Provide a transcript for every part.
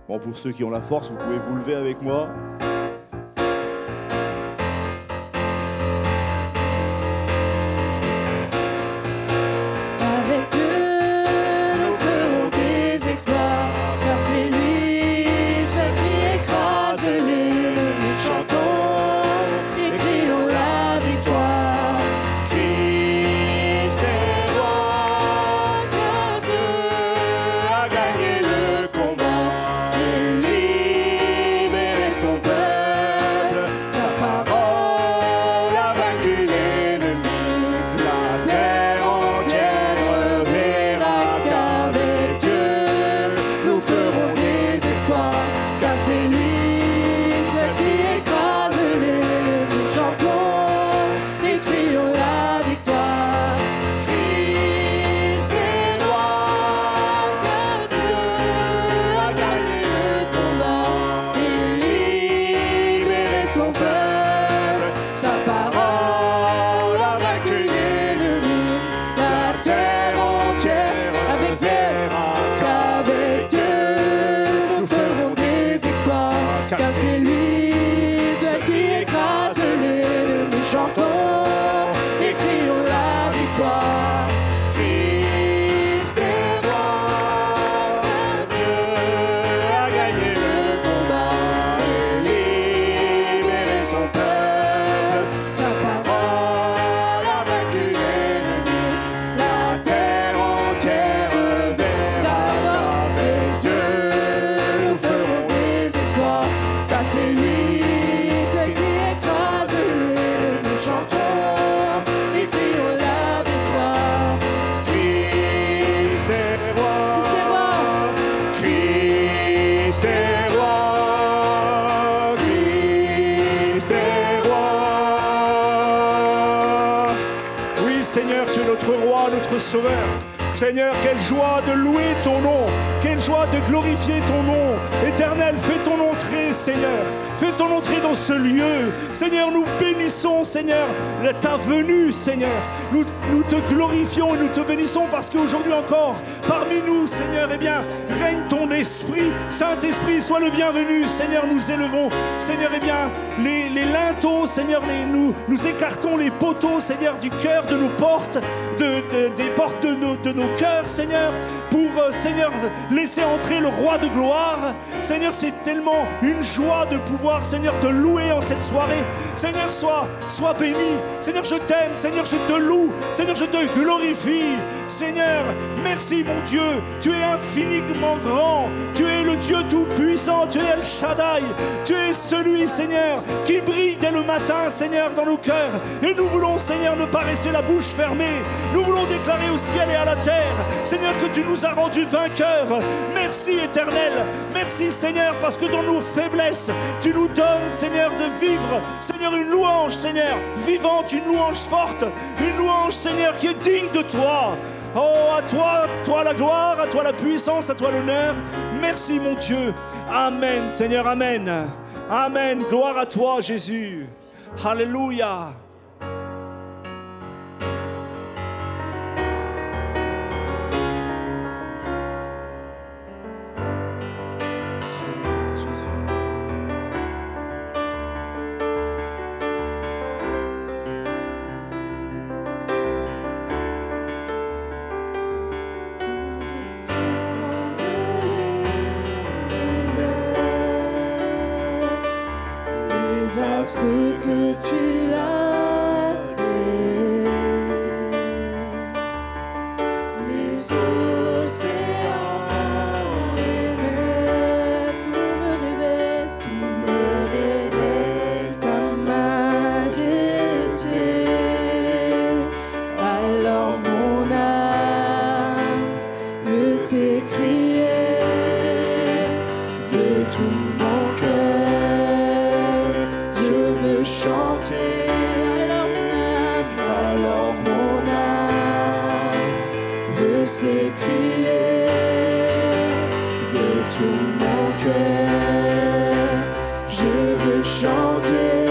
Bon, pour ceux qui ont la force, vous pouvez vous lever avec moi. Avec Dieu, nous ferons des exploits, car c'est lui, seul qui écrase les chantons et crions la victoire. Christ est roi, car Dieu a gagné le combat et libéré son peuple. Sa parole a vaincu l'ennemi. La terre entière verra qu'avec Dieu Nous ferons des exploits, car c'est lui, seul qui écrase les chantons et crions la victoire. Christ est roi, car Dieu a gagné le combat Et libérer son peuple, sa parole a vaincu l'ennemi. La terre entière avec verra qu'avec Dieu nous ferons des exploits, car c'est lui seul qui écrase l'ennemi. Chantons et crions la victoire. Christ est roi, car Dieu a gagné le combat et libéré son peuple. Sa parole a vaincu l'ennemi. La terre entière verra qu'avec Dieu Nous ferons des exploits, car c'est lui seul qui écrase l'ennemi. Chantons et crions la victoire. Christ est roi, Christ est roi, Christ est roi. Oui, Seigneur, tu es notre roi, notre sauveur. Seigneur, quelle joie de louer ton nom, quelle joie de glorifier ton nom. Éternel, fais ton entrée, Seigneur. Fais ton entrée dans ce lieu. Seigneur, nous bénissons, Seigneur, ta venue, Seigneur. Nous te glorifions et nous te bénissons parce qu'aujourd'hui encore, parmi nous, Seigneur, eh bien, règne ton esprit. Saint-Esprit, sois le bienvenu. Seigneur, nous élevons, Seigneur, eh bien, les linteaux, Seigneur, nous écartons les poteaux, Seigneur, du cœur, de nos portes, des portes de nos cœurs, Seigneur, pour, Seigneur, laisser entrer le roi de gloire. Seigneur, c'est tellement une joie de pouvoir, Seigneur, te louer en cette soirée. Seigneur, sois béni. Seigneur, je t'aime. Seigneur, je te loue. Seigneur, je te glorifie. Seigneur, merci, mon Dieu. Tu es infiniment grand. Tu es le Dieu tout-puissant. Tu es El Shaddai. Tu es celui, Seigneur, qui brille dès le matin, Seigneur, dans nos cœurs. Et nous voulons, Seigneur, ne pas rester la bouche fermée. Nous voulons déclarer au ciel et à la terre, Seigneur, que tu nous as rendus vainqueurs. Merci, Éternel. Merci, Seigneur, parce que dans nos faiblesses, tu nous donnes, Seigneur, de vivre, Seigneur, une louange, Seigneur, vivante, une louange forte, une louange, Seigneur, qui est digne de toi. Oh, à toi la gloire, à toi la puissance, à toi l'honneur. Merci, mon Dieu. Amen, Seigneur, amen. Amen. Gloire à toi, Jésus. Alléluia. Ce que tu as fait, les océans, les mers, tout me révèle ta majesté. Alors mon âme veut s'écrier de tout mon cœur. Chanter, alors mon âme veut s'écrier de tout mon cœur. Je veux chanter,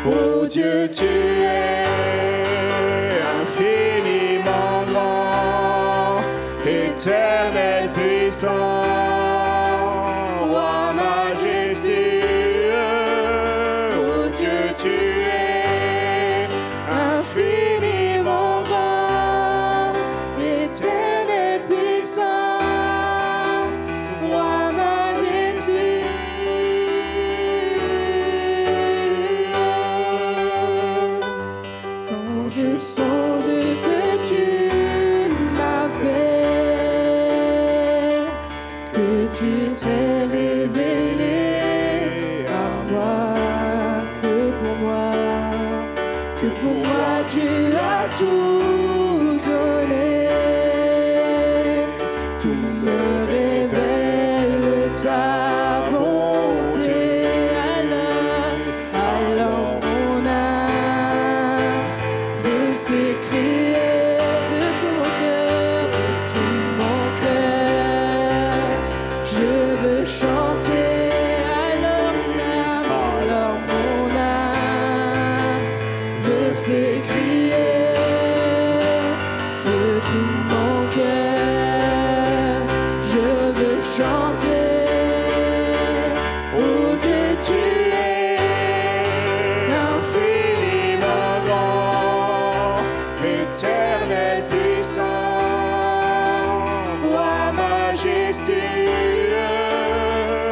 oh Dieu, tu es infiniment grand, éternel puissant. tout donner. Tout me révèle ta bonté. Alors mon âme veut s'écrier de ton cœur, de tout mon cœur. Je veux chanter. Alors mon âme veut s'écrier de tout mon cœur. Je veux chanter. Oh Dieu, tu es infiniment grand, éternel puissant, roi majestueux.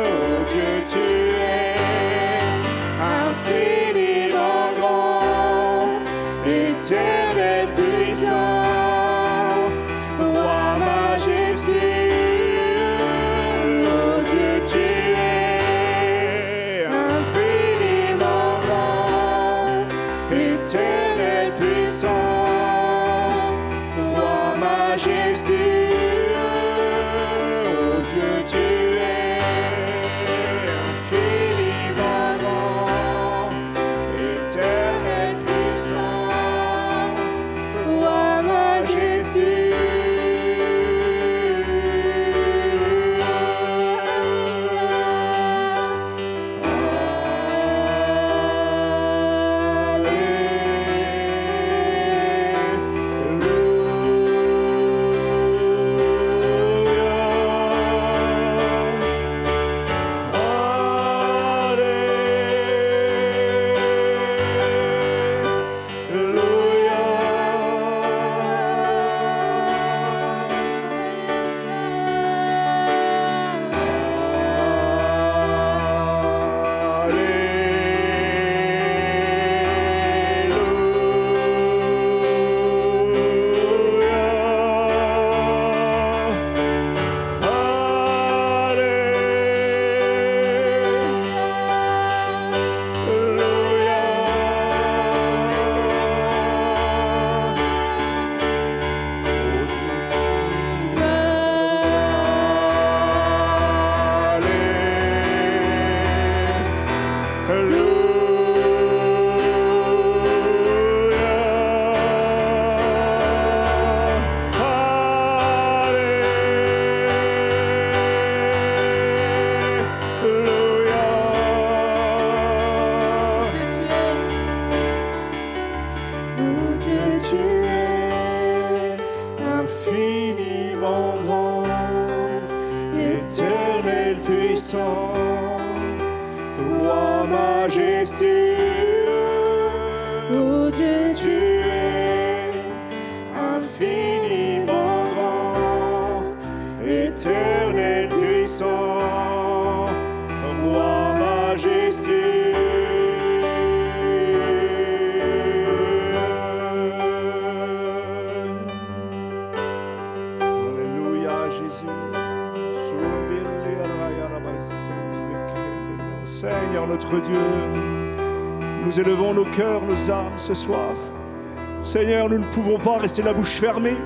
Oh Dieu, tu es infiniment grand, éternel puissant, roi majestueux. Oh Dieu, tu es infiniment grand, éternel puissant, roi majestueux. Oh Dieu, tu es infiniment grand, éternel puissant, roi majestueux. Infiniment grand, éternel puissant, roi majestueux. Oh Dieu, tu es infiniment grand, éternel puissant, roi majestueux. Seigneur notre Dieu, nous élevons nos cœurs, nos âmes ce soir. Seigneur, nous ne pouvons pas rester la bouche fermée.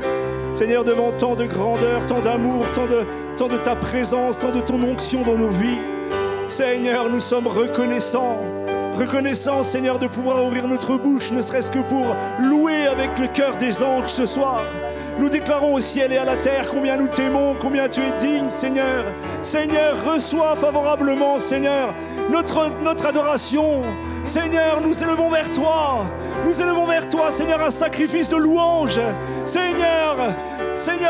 Seigneur, devant tant de grandeur, tant d'amour, tant de ta présence, tant de ton onction dans nos vies. Seigneur, nous sommes reconnaissants. Reconnaissants, Seigneur, de pouvoir ouvrir notre bouche, ne serait-ce que pour louer avec le cœur des anges ce soir. Nous déclarons au ciel et à la terre combien nous t'aimons, combien tu es digne, Seigneur. Seigneur, reçois favorablement, Seigneur, notre adoration. Seigneur, nous élevons vers toi. Nous élevons vers toi, Seigneur, un sacrifice de louange. Seigneur,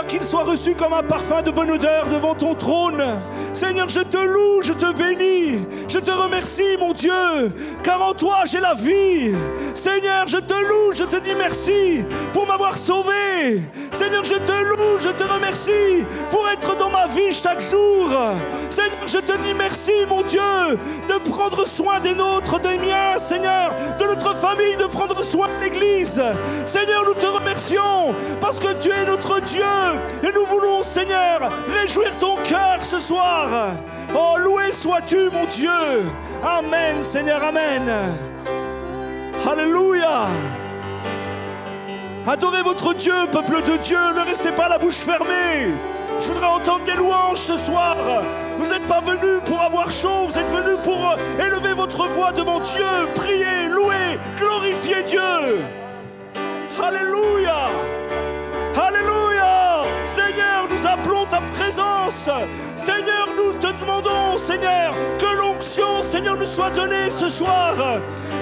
qu'il soit reçu comme un parfum de bonne odeur devant ton trône. Seigneur, je te loue, je te bénis, je te remercie, mon Dieu, car en toi j'ai la vie. Seigneur, je te loue, je te dis merci pour m'avoir sauvé. Seigneur, je te loue, je te remercie pour être dans ma vie chaque jour. Seigneur, je te dis merci, mon Dieu, de prendre soin des nôtres, des miens, Seigneur, de notre famille, de prendre soin de l'Église. Seigneur, nous te remercions parce que tu es notre Dieu et nous voulons, Seigneur, réjouir ton cœur ce soir. Oh, loué sois-tu, mon Dieu. Amen, Seigneur, amen. Alléluia. Adorez votre Dieu, peuple de Dieu, ne restez pas la bouche fermée. Je voudrais entendre des louanges ce soir. Vous n'êtes pas venus pour avoir chaud, vous êtes venus pour élever votre voix devant Dieu, prier, louer, glorifier Dieu. Alléluia. Alléluia. Seigneur, nous appelons ta présence. Seigneur, nous te demandons, Seigneur, que l'onction, Seigneur, nous soit donnée ce soir.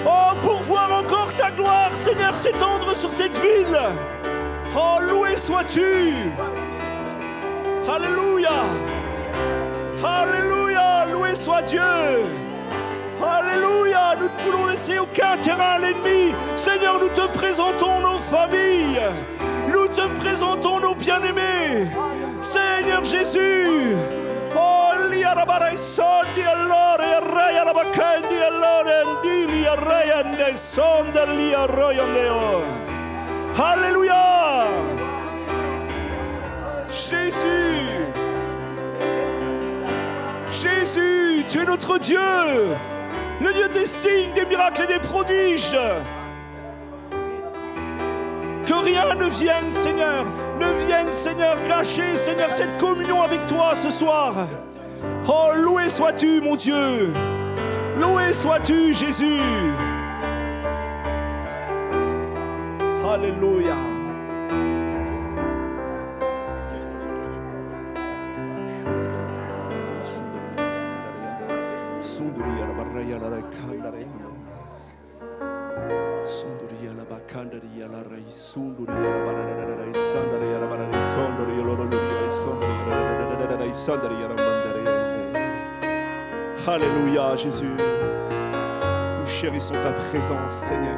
Oh, pour voir encore ta gloire, Seigneur, s'étendre sur cette ville. Oh, loué sois-tu. Alléluia. Alléluia. Loué soit Dieu. Alléluia. Nous ne voulons laisser aucun terrain à l'ennemi. Seigneur, nous te présentons nos familles. Nous te présentons nos bien-aimés. Seigneur Jésus. Oh, alléluia. Jésus. Jésus, tu es notre Dieu. Le Dieu des signes, des miracles et des prodiges. Que rien ne vienne, Seigneur, gâcher, Seigneur, cette communion avec toi ce soir. Oh, loué sois-tu, mon Dieu. Loué sois-tu, Jésus. Alléluia. Alléluia, Jésus. Nous chérissons ta présence, Seigneur.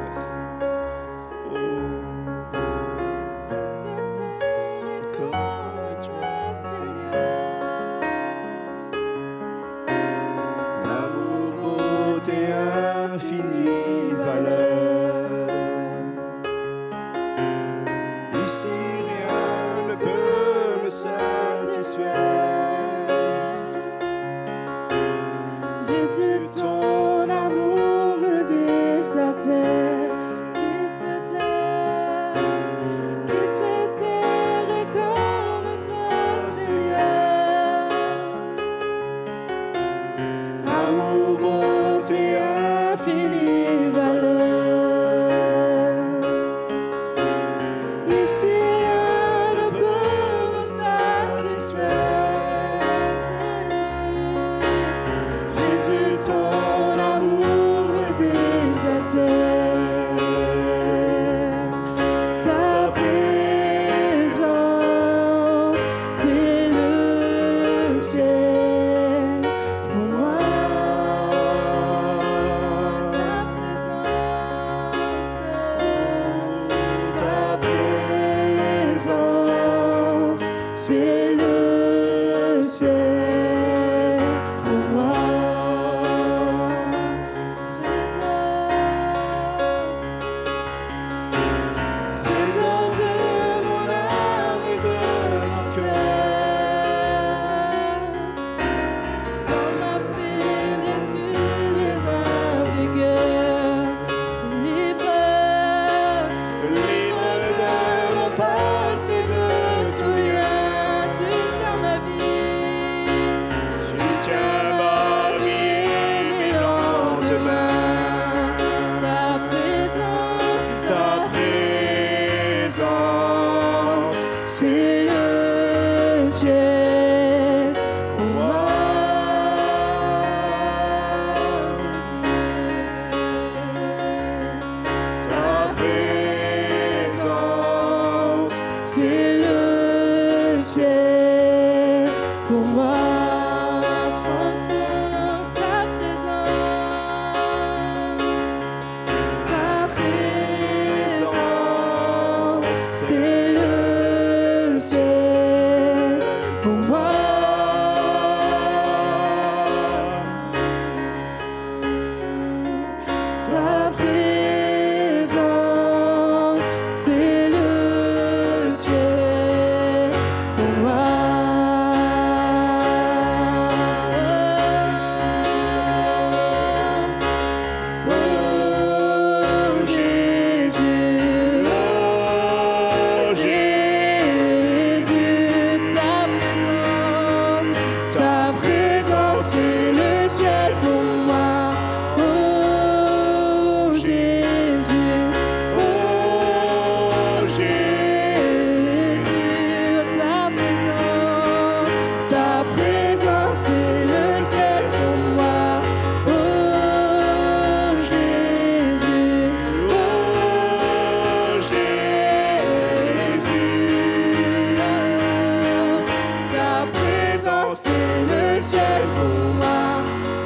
danser le ciel pour moi.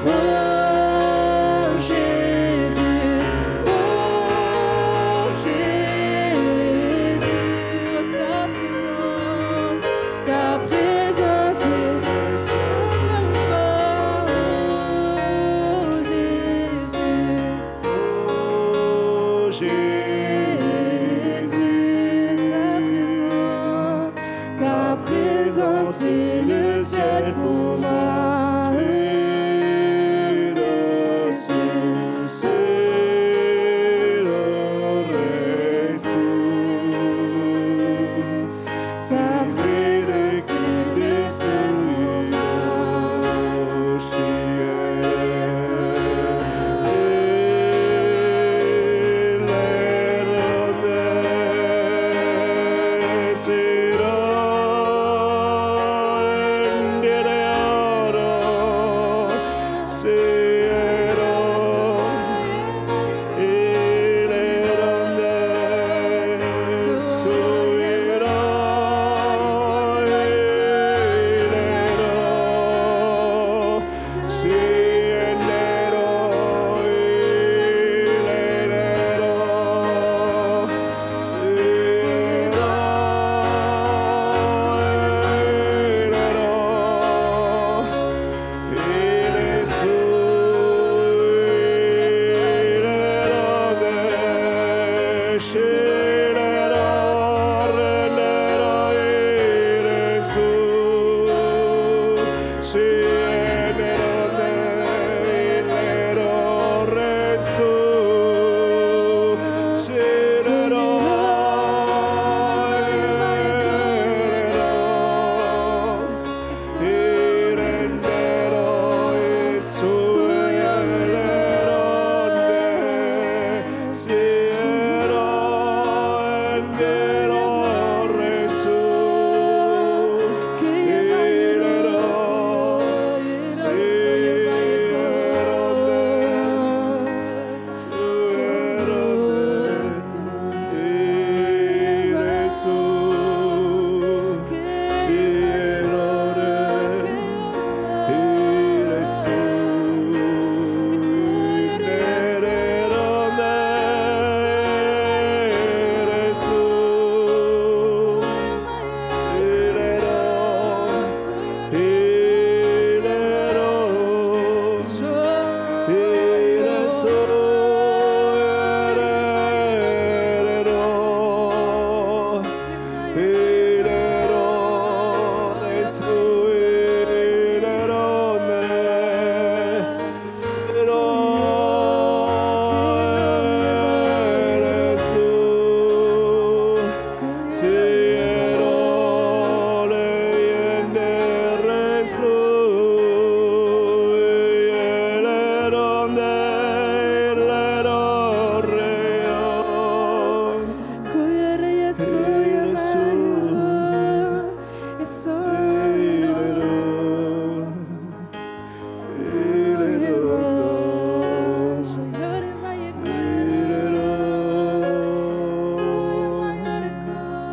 Oh Jésus, ta présence est c'est le ciel pour moi.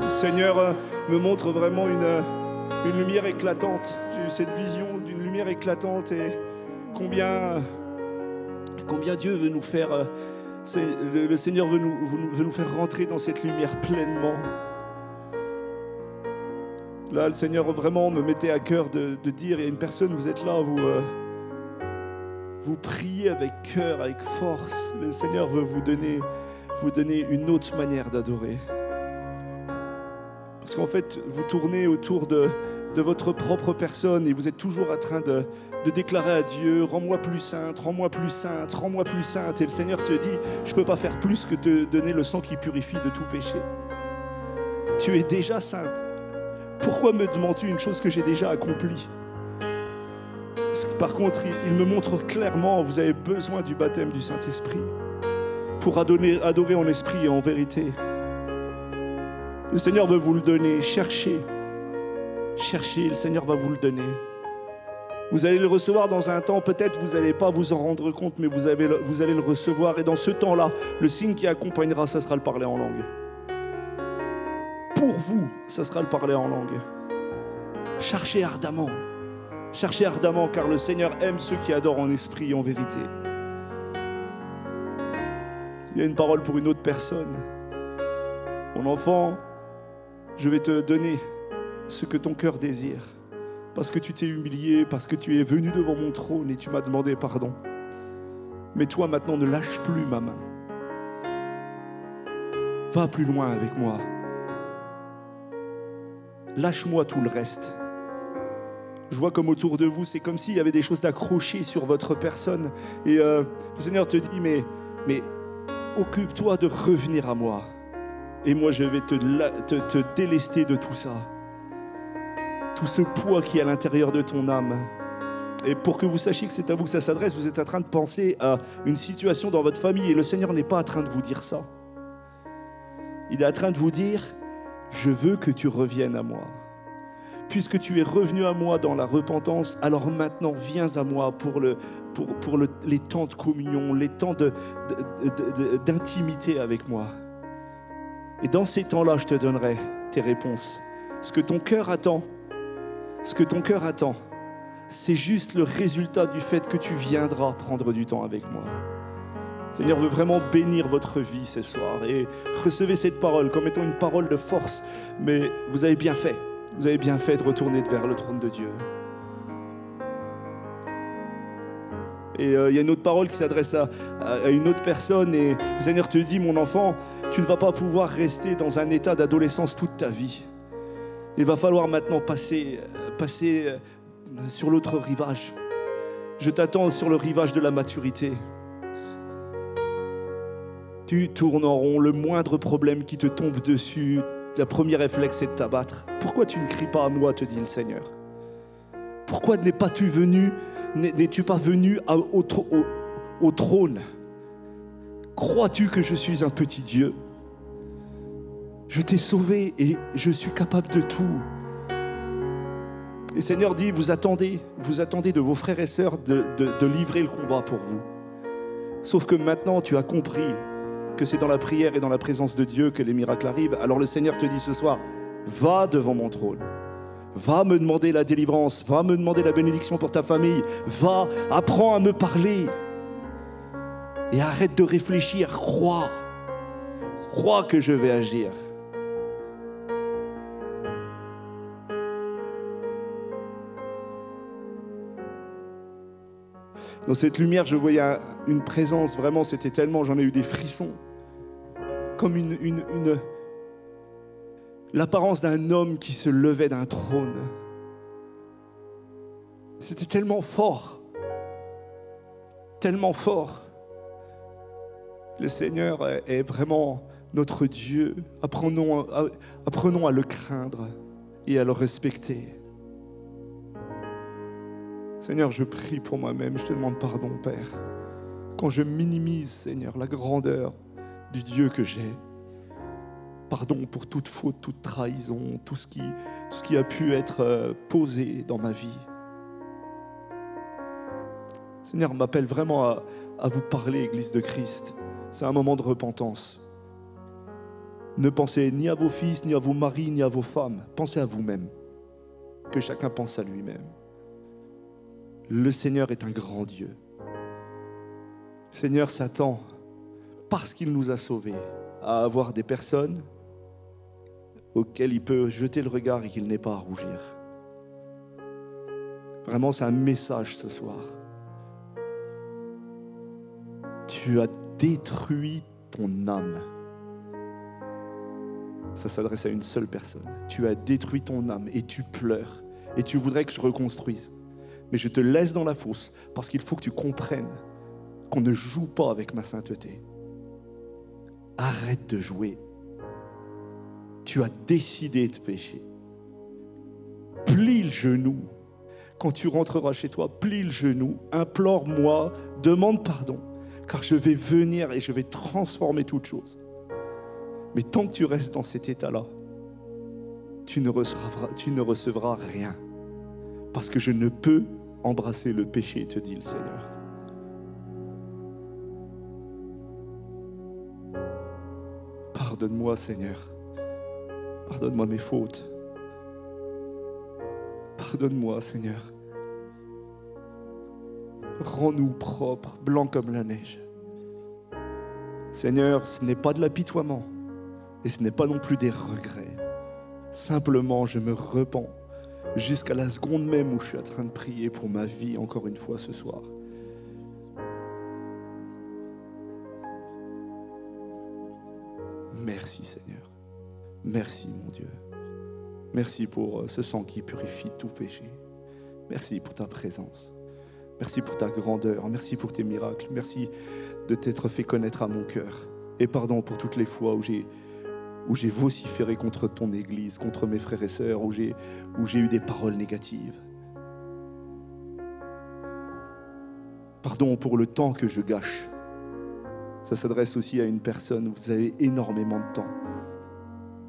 Seigneur me montre vraiment une lumière éclatante. J'ai eu cette vision d'une lumière éclatante et combien Dieu veut nous faire, le Seigneur veut nous faire rentrer dans cette lumière pleinement. Là, le Seigneur vraiment me mettait à cœur de dire, il y a une personne, vous êtes là, vous priez avec cœur, avec force. Le Seigneur veut vous donner une autre manière d'adorer. Parce qu'en fait, vous tournez autour de votre propre personne et vous êtes toujours en train de déclarer à Dieu, rends-moi plus sainte, rends-moi plus sainte, rends-moi plus sainte. Et le Seigneur te dit, je ne peux pas faire plus que te donner le sang qui purifie de tout péché. Tu es déjà sainte. Pourquoi me demandes-tu une chose que j'ai déjà accomplie? Par contre, il me montre clairement, vous avez besoin du baptême du Saint-Esprit pour adorer en esprit et en vérité. Le Seigneur veut vous le donner. Cherchez, le Seigneur va vous le donner. Vous allez le recevoir dans un temps, peut-être vous n'allez pas vous en rendre compte, mais vous allez le recevoir. Et dans ce temps-là, le signe qui accompagnera, ça sera le parler en langue. Pour vous, ça sera le parler en langue. Cherchez ardemment. Cherchez ardemment, car le Seigneur aime ceux qui adorent en esprit et en vérité. Il y a une parole pour une autre personne. Mon enfant, je vais te donner ce que ton cœur désire. Parce que tu t'es humilié, parce que tu es venu devant mon trône et tu m'as demandé pardon. Mais toi maintenant ne lâche plus ma main. Va plus loin avec moi. Lâche-moi tout le reste. Je vois comme autour de vous, c'est comme s'il y avait des choses d'accrochées sur votre personne. Et le Seigneur te dit, mais occupe-toi de revenir à moi. Et moi, je vais te délester de tout ça. Tout ce poids qui est à l'intérieur de ton âme. Et pour que vous sachiez que c'est à vous que ça s'adresse, vous êtes en train de penser à une situation dans votre famille. Et le Seigneur n'est pas en train de vous dire ça. Il est en train de vous dire, je veux que tu reviennes à moi. Puisque tu es revenu à moi dans la repentance, alors maintenant viens à moi pour les temps de communion, les temps d'intimité avec moi. Et dans ces temps-là, je te donnerai tes réponses. Ce que ton cœur attend, c'est juste le résultat du fait que tu viendras prendre du temps avec moi. Le Seigneur veut vraiment bénir votre vie ce soir et recevez cette parole comme étant une parole de force. Mais vous avez bien fait. Vous avez bien fait de retourner vers le trône de Dieu. Et il y a une autre parole qui s'adresse à une autre personne et le Seigneur te dit, mon enfant, tu ne vas pas pouvoir rester dans un état d'adolescence toute ta vie. Il va falloir maintenant passer sur l'autre rivage. Je t'attends sur le rivage de la maturité. Tu tournes en rond, le moindre problème qui te tombe dessus, le premier réflexe c'est de t'abattre. Pourquoi tu ne cries pas à moi, te dit le Seigneur? Pourquoi n'es-tu pas venu au trône? Crois-tu que je suis un petit Dieu? Je t'ai sauvé et je suis capable de tout. Et le Seigneur dit, vous attendez de vos frères et sœurs de livrer le combat pour vous. Sauf que maintenant tu as compris que c'est dans la prière et dans la présence de Dieu que les miracles arrivent. Alors le Seigneur te dit ce soir, va devant mon trône. Va me demander la délivrance, va me demander la bénédiction pour ta famille. Va, apprends à me parler. Et arrête de réfléchir, crois. Crois que je vais agir. Dans cette lumière, je voyais une présence, vraiment, c'était tellement, j'en ai eu des frissons. Comme l'apparence d'un homme qui se levait d'un trône. C'était tellement fort. Tellement fort. Le Seigneur est vraiment notre Dieu. Apprenons à le craindre et à le respecter. Seigneur, je prie pour moi-même, je te demande pardon, Père. Quand je minimise, Seigneur, la grandeur du Dieu que j'ai. Pardon pour toute faute, toute trahison, tout ce qui a pu être posé dans ma vie. Seigneur, m'appelle vraiment à vous parler, Église de Christ. C'est un moment de repentance. Ne pensez ni à vos fils, ni à vos maris, ni à vos femmes. Pensez à vous-même. Que chacun pense à lui-même. Le Seigneur est un grand Dieu. Le Seigneur s'attend, parce qu'il nous a sauvés, à avoir des personnes auxquelles il peut jeter le regard et qu'il n'ait pas à rougir. Vraiment, c'est un message ce soir. Tu as détruit ton âme. Ça s'adresse à une seule personne. Tu as détruit ton âme et tu pleures. Et tu voudrais que je reconstruise. Mais je te laisse dans la fosse parce qu'il faut que tu comprennes qu'on ne joue pas avec ma sainteté. Arrête de jouer. Tu as décidé de pécher. Plie le genou. Quand tu rentreras chez toi, plie le genou, implore-moi, demande pardon, car je vais venir et je vais transformer toute chose. Mais tant que tu restes dans cet état-là, tu ne recevras rien. Parce que je ne peux embrasser le péché, te dit le Seigneur. Pardonne-moi, Seigneur. Pardonne-moi mes fautes. Pardonne-moi, Seigneur. Rends-nous propres, blancs comme la neige. Seigneur, ce n'est pas de l'apitoiement et ce n'est pas non plus des regrets. Simplement, je me repens jusqu'à la seconde même où je suis en train de prier pour ma vie encore une fois ce soir. Merci Seigneur. Merci mon Dieu. Merci pour ce sang qui purifie tout péché. Merci pour ta présence. Merci pour ta grandeur. Merci pour tes miracles. Merci de t'être fait connaître à mon cœur. Et pardon pour toutes les fois où j'ai vociféré contre ton Église, contre mes frères et sœurs, où j'ai eu des paroles négatives. Pardon pour le temps que je gâche. Ça s'adresse aussi à une personne où vous avez énormément de temps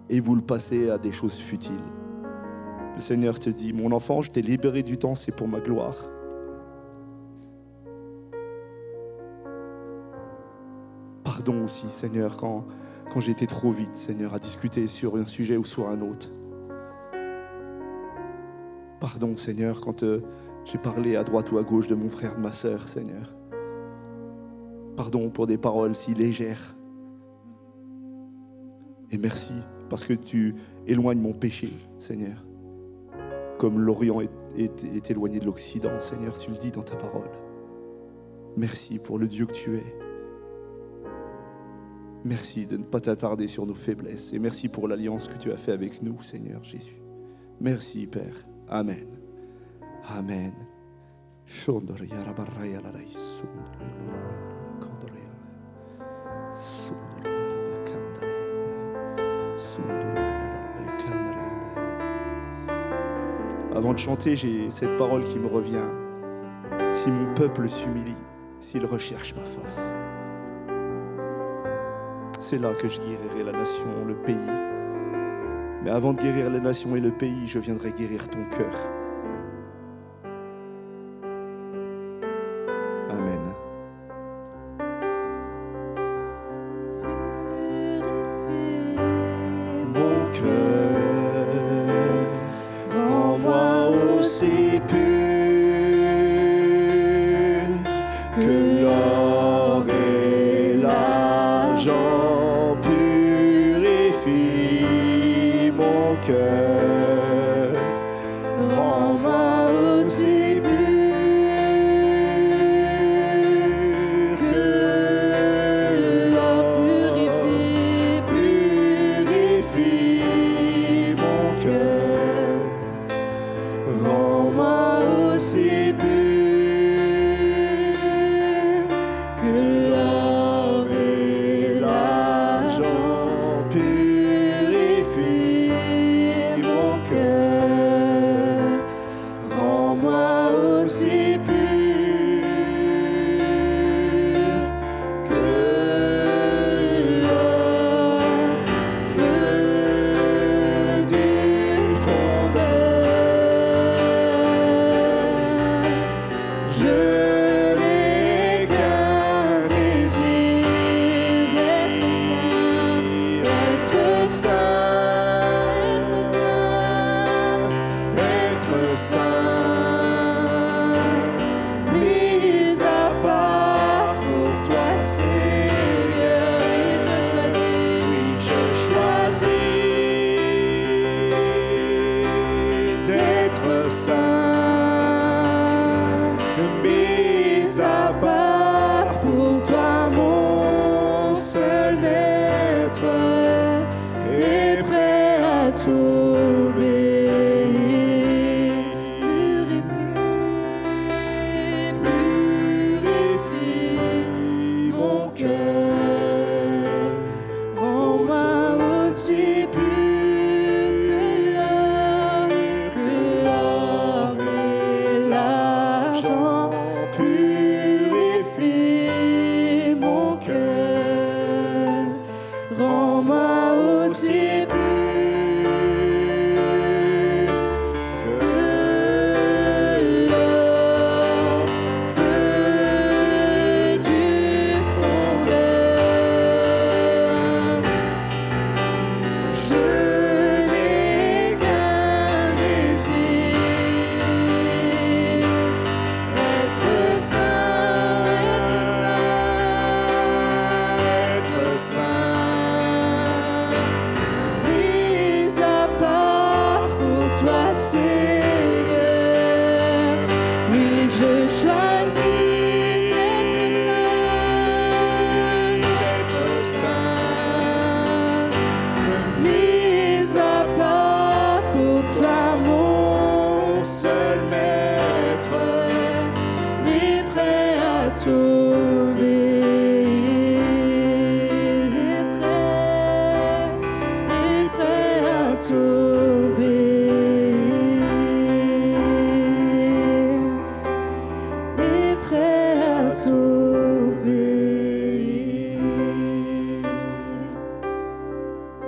et vous le passez à des choses futiles. Le Seigneur te dit, mon enfant, je t'ai libéré du temps, c'est pour ma gloire. Pardon aussi, Seigneur, quand j'étais trop vite, Seigneur, à discuter sur un sujet ou sur un autre. Pardon, Seigneur, quand j'ai parlé à droite ou à gauche de mon frère, de ma sœur, Seigneur. Pardon pour des paroles si légères. Et merci parce que tu éloignes mon péché, Seigneur. Comme l'Orient est éloigné de l'Occident, Seigneur, tu le dis dans ta parole. Merci pour le Dieu que tu es. Merci de ne pas t'attarder sur nos faiblesses. Et merci pour l'alliance que tu as fait avec nous, Seigneur Jésus. Merci, Père. Amen. Amen. Avant de chanter, j'ai cette parole qui me revient. Si mon peuple s'humilie, s'il recherche ma face, c'est là que je guérirai la nation, le pays. Mais avant de guérir la nation et le pays, je viendrai guérir ton cœur. Amen. Mon cœur, rends-moi aussi pur que l'or et l'argent purifie mon cœur. Rends-moi aussi pur que l'or purifie mon cœur. Rends-moi aussi pur que l'or et l'argent purifie mon cœur. Rends-moi aussi pur que l'or, feu du fondeur. Je n'ai qu'un désir, être saint, être saint, mis à part pour toi, Seigneur. Oui, je choisis d'être saint, mis à part pour toi, mon seul maître, et prêt à t'obéir. Purifie mon cœur. Rends-moi aussi pur que l'or et l'argent purifie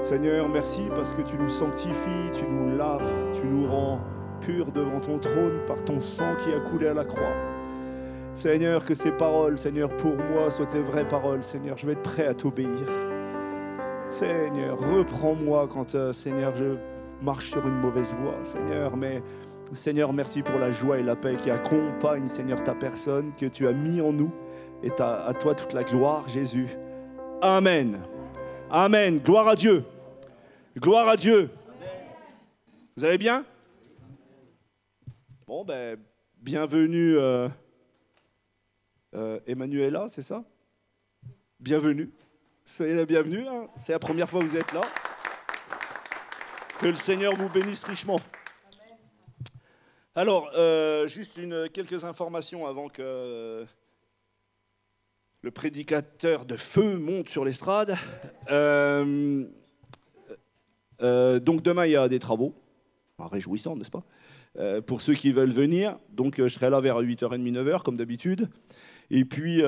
Seigneur, merci parce que tu nous sanctifies, tu nous laves, tu nous rends purs devant ton trône par ton sang qui a coulé à la croix. Seigneur, que ces paroles, Seigneur, pour moi, soient tes vraies paroles. Seigneur, je vais être prêt à t'obéir. Seigneur, reprends-moi quand, Seigneur, je marche sur une mauvaise voie, Seigneur. Mais, Seigneur, merci pour la joie et la paix qui accompagnent, Seigneur, ta personne, que tu as mis en nous. Et à toi toute la gloire, Jésus. Amen. Amen. Gloire à Dieu. Gloire à Dieu. Vous allez bien? Bon, ben, bienvenue Emmanuela, c'est ça? Bienvenue. Soyez la bienvenue. Hein. C'est la première fois que vous êtes là. Que le Seigneur vous bénisse richement. Alors, juste quelques informations avant que le prédicateur de feu monte sur l'estrade. Donc demain, il y a des travaux. Réjouissant, n'est-ce pas? Pour ceux qui veulent venir. Donc je serai là vers 8h30, 9h, comme d'habitude. Et puis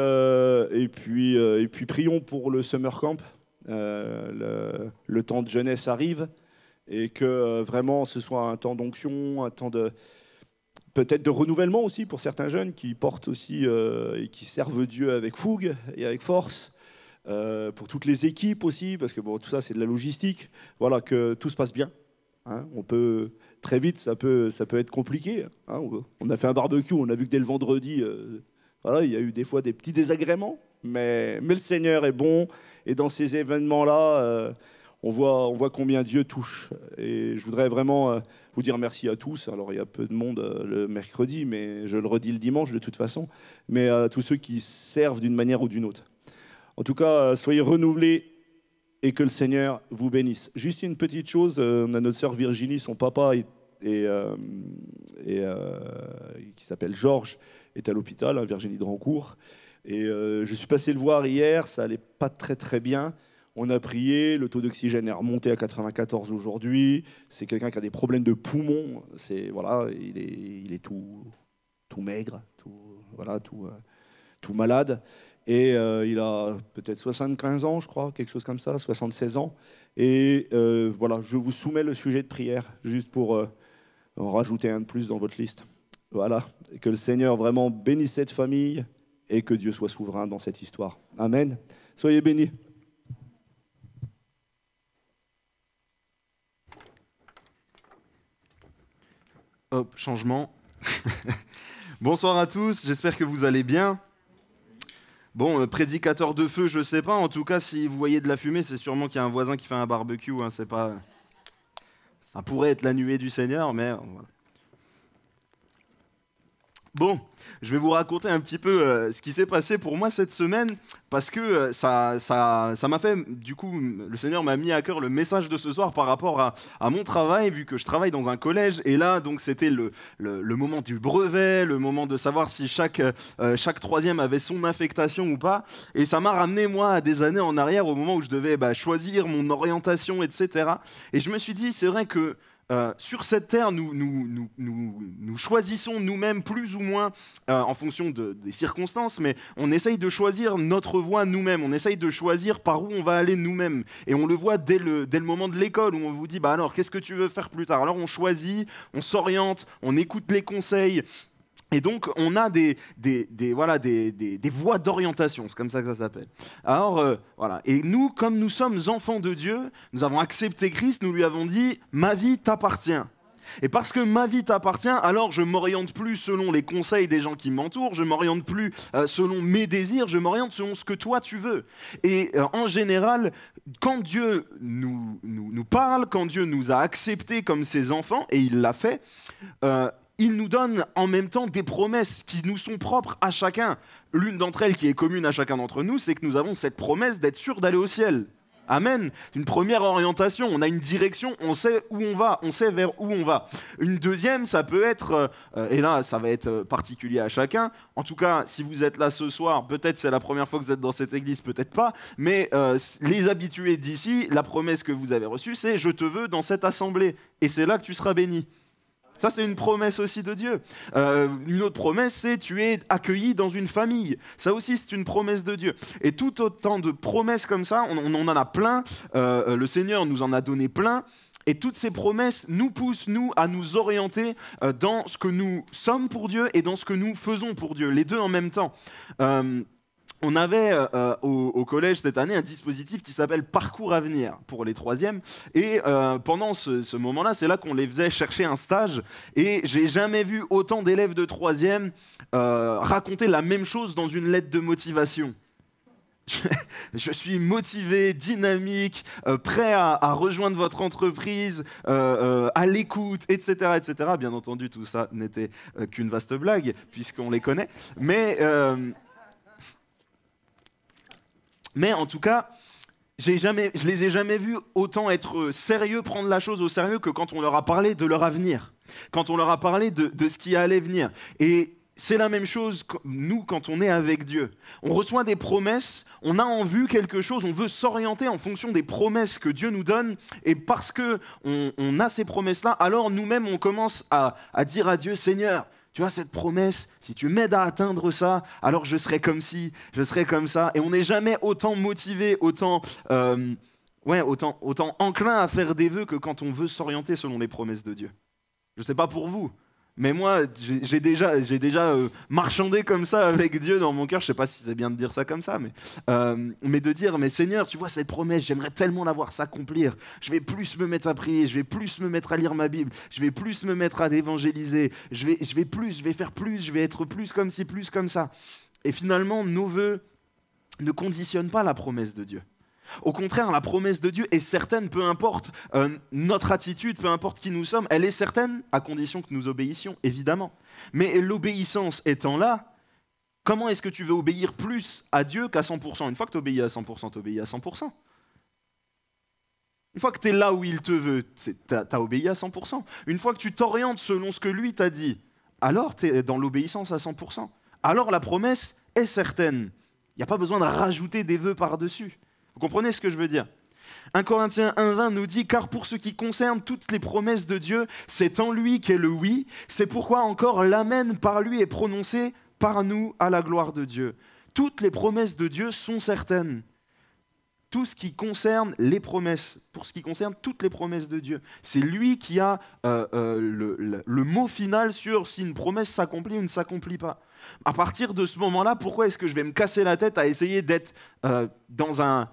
prions pour le summer camp. Le temps de jeunesse arrive. Et que vraiment ce soit un temps d'onction, un temps de... peut-être de renouvellement aussi pour certains jeunes qui portent aussi et qui servent Dieu avec fougue et avec force. Pour toutes les équipes aussi, parce que bon, tout ça c'est de la logistique. Voilà, que tout se passe bien. Hein. On peut très vite, ça peut être compliqué. Hein. On a fait un barbecue, on a vu que dès le vendredi, voilà, il y a eu des fois des petits désagréments, mais le Seigneur est bon. Et dans ces événements-là, on voit combien Dieu touche. Et je voudrais vraiment vous dire merci à tous. Alors il y a peu de monde le mercredi, mais je le redis le dimanche de toute façon. Mais à tous ceux qui servent d'une manière ou d'une autre. En tout cas, soyez renouvelés et que le Seigneur vous bénisse. Juste une petite chose, on a notre sœur Virginie, son papa qui s'appelle Georges, est à l'hôpital, hein, Virginie de Rancourt. Et je suis passé le voir hier, ça allait pas très très bien. On a prié, le taux d'oxygène est remonté à 94 aujourd'hui. C'est quelqu'un qui a des problèmes de poumons. Voilà, il est tout maigre, tout malade. Et il a peut-être 75 ans, je crois, quelque chose comme ça, 76 ans. Et voilà, je vous soumets le sujet de prière, juste pour en rajouter un de plus dans votre liste. Voilà, et que le Seigneur vraiment bénisse cette famille et que Dieu soit souverain dans cette histoire. Amen. Soyez bénis. Hop, changement. Bonsoir à tous, j'espère que vous allez bien. Bon, prédicateur de feu, je sais pas. En tout cas, si vous voyez de la fumée, c'est sûrement qu'il y a un voisin qui fait un barbecue. Hein, c'est pas... Ça pourrait être la nuée du Seigneur, mais voilà. Bon, je vais vous raconter un petit peu ce qui s'est passé pour moi cette semaine, parce que ça m'a fait, du coup, le Seigneur m'a mis à cœur le message de ce soir par rapport à mon travail, vu que je travaille dans un collège, et là, donc, c'était le moment du brevet, le moment de savoir si chaque troisième avait son affectation ou pas, et ça m'a ramené, moi, à des années en arrière, au moment où je devais choisir mon orientation, etc. Et je me suis dit, c'est vrai que sur cette terre, nous choisissons nous-mêmes plus ou moins en fonction des circonstances, mais on essaye de choisir notre voie nous-mêmes, on essaye de choisir par où on va aller nous-mêmes. Et on le voit dès le moment de l'école où on vous dit, alors qu'est-ce que tu veux faire plus tard? Alors on choisit, on s'oriente, on écoute les conseils. Et donc, on a des voies d'orientation, c'est comme ça que ça s'appelle. Alors, voilà. Et nous, comme nous sommes enfants de Dieu, nous avons accepté Christ, nous lui avons dit « ma vie t'appartient ». Et parce que ma vie t'appartient, alors je ne m'oriente plus selon les conseils des gens qui m'entourent, je ne m'oriente plus selon mes désirs, je m'oriente selon ce que toi tu veux. Et en général, quand Dieu nous parle, quand Dieu nous a acceptés comme ses enfants, et il l'a fait, il nous donne en même temps des promesses qui nous sont propres à chacun. L'une d'entre elles qui est commune à chacun d'entre nous, c'est que nous avons cette promesse d'être sûr d'aller au ciel. Amen. Une première orientation, on a une direction, on sait où on va, on sait vers où on va. Une deuxième, ça peut être, et là ça va être particulier à chacun, en tout cas si vous êtes là ce soir, peut-être c'est la première fois que vous êtes dans cette église, peut-être pas, mais les habitués d'ici, la promesse que vous avez reçue, c'est « je te veux dans cette assemblée » et c'est là que tu seras béni. Ça, c'est une promesse aussi de Dieu. Une autre promesse, c'est tu es accueilli dans une famille. Ça aussi, c'est une promesse de Dieu. Et tout autant de promesses comme ça, on en a plein. Le Seigneur nous en a donné plein. Et toutes ces promesses nous poussent, nous, à nous orienter dans ce que nous sommes pour Dieu et dans ce que nous faisons pour Dieu. Les deux en même temps. On avait au collège cette année un dispositif qui s'appelle Parcours Avenir pour les troisièmes. Et pendant ce moment-là, c'est là qu'on les faisait chercher un stage. Et j'ai jamais vu autant d'élèves de troisième raconter la même chose dans une lettre de motivation. Je suis motivé, dynamique, prêt à rejoindre votre entreprise, à l'écoute, etc., etc. Bien entendu, tout ça n'était qu'une vaste blague, puisqu'on les connaît. Mais en tout cas, je les ai jamais vus autant être sérieux, prendre la chose au sérieux que quand on leur a parlé de leur avenir, quand on leur a parlé de ce qui allait venir. Et c'est la même chose, nous, quand on est avec Dieu. On reçoit des promesses, on a en vue quelque chose, on veut s'orienter en fonction des promesses que Dieu nous donne. Et parce qu'on a ces promesses-là, alors nous-mêmes, on commence à dire à Dieu, Seigneur, tu vois cette promesse, si tu m'aides à atteindre ça, alors je serai comme ci, je serai comme ça. Et on n'est jamais autant motivé, autant enclin à faire des vœux que quand on veut s'orienter selon les promesses de Dieu. Je ne sais pas pour vous, mais moi, j'ai déjà marchandé comme ça avec Dieu dans mon cœur. Je ne sais pas si c'est bien de dire ça comme ça, mais de dire, mais Seigneur, tu vois cette promesse, j'aimerais tellement la voir s'accomplir. Je vais plus me mettre à prier, je vais plus me mettre à lire ma Bible, je vais plus me mettre à évangéliser, je vais faire plus, je vais être plus comme ci, plus comme ça. Et finalement, nos vœux ne conditionnent pas la promesse de Dieu. Au contraire, la promesse de Dieu est certaine, peu importe notre attitude, peu importe qui nous sommes, elle est certaine à condition que nous obéissions, évidemment. Mais l'obéissance étant là, comment est-ce que tu veux obéir plus à Dieu qu'à 100% ? Une fois que tu obéis à 100%, tu obéis à 100%. Une fois que tu es là où il te veut, tu as obéi à 100%. Une fois que tu t'orientes selon ce que lui t'a dit, alors tu es dans l'obéissance à 100%. Alors la promesse est certaine. Il n'y a pas besoin de rajouter des vœux par-dessus. Vous comprenez ce que je veux dire ? 1 Corinthiens 1,20 nous dit « Car pour ce qui concerne toutes les promesses de Dieu, c'est en lui qu'est le oui. C'est pourquoi encore l'amen par lui est prononcé par nous à la gloire de Dieu. » Toutes les promesses de Dieu sont certaines. Tout ce qui concerne les promesses, pour ce qui concerne toutes les promesses de Dieu. C'est lui qui a le mot final sur si une promesse s'accomplit ou ne s'accomplit pas. À partir de ce moment-là, pourquoi est-ce que je vais me casser la tête à essayer d'être dans un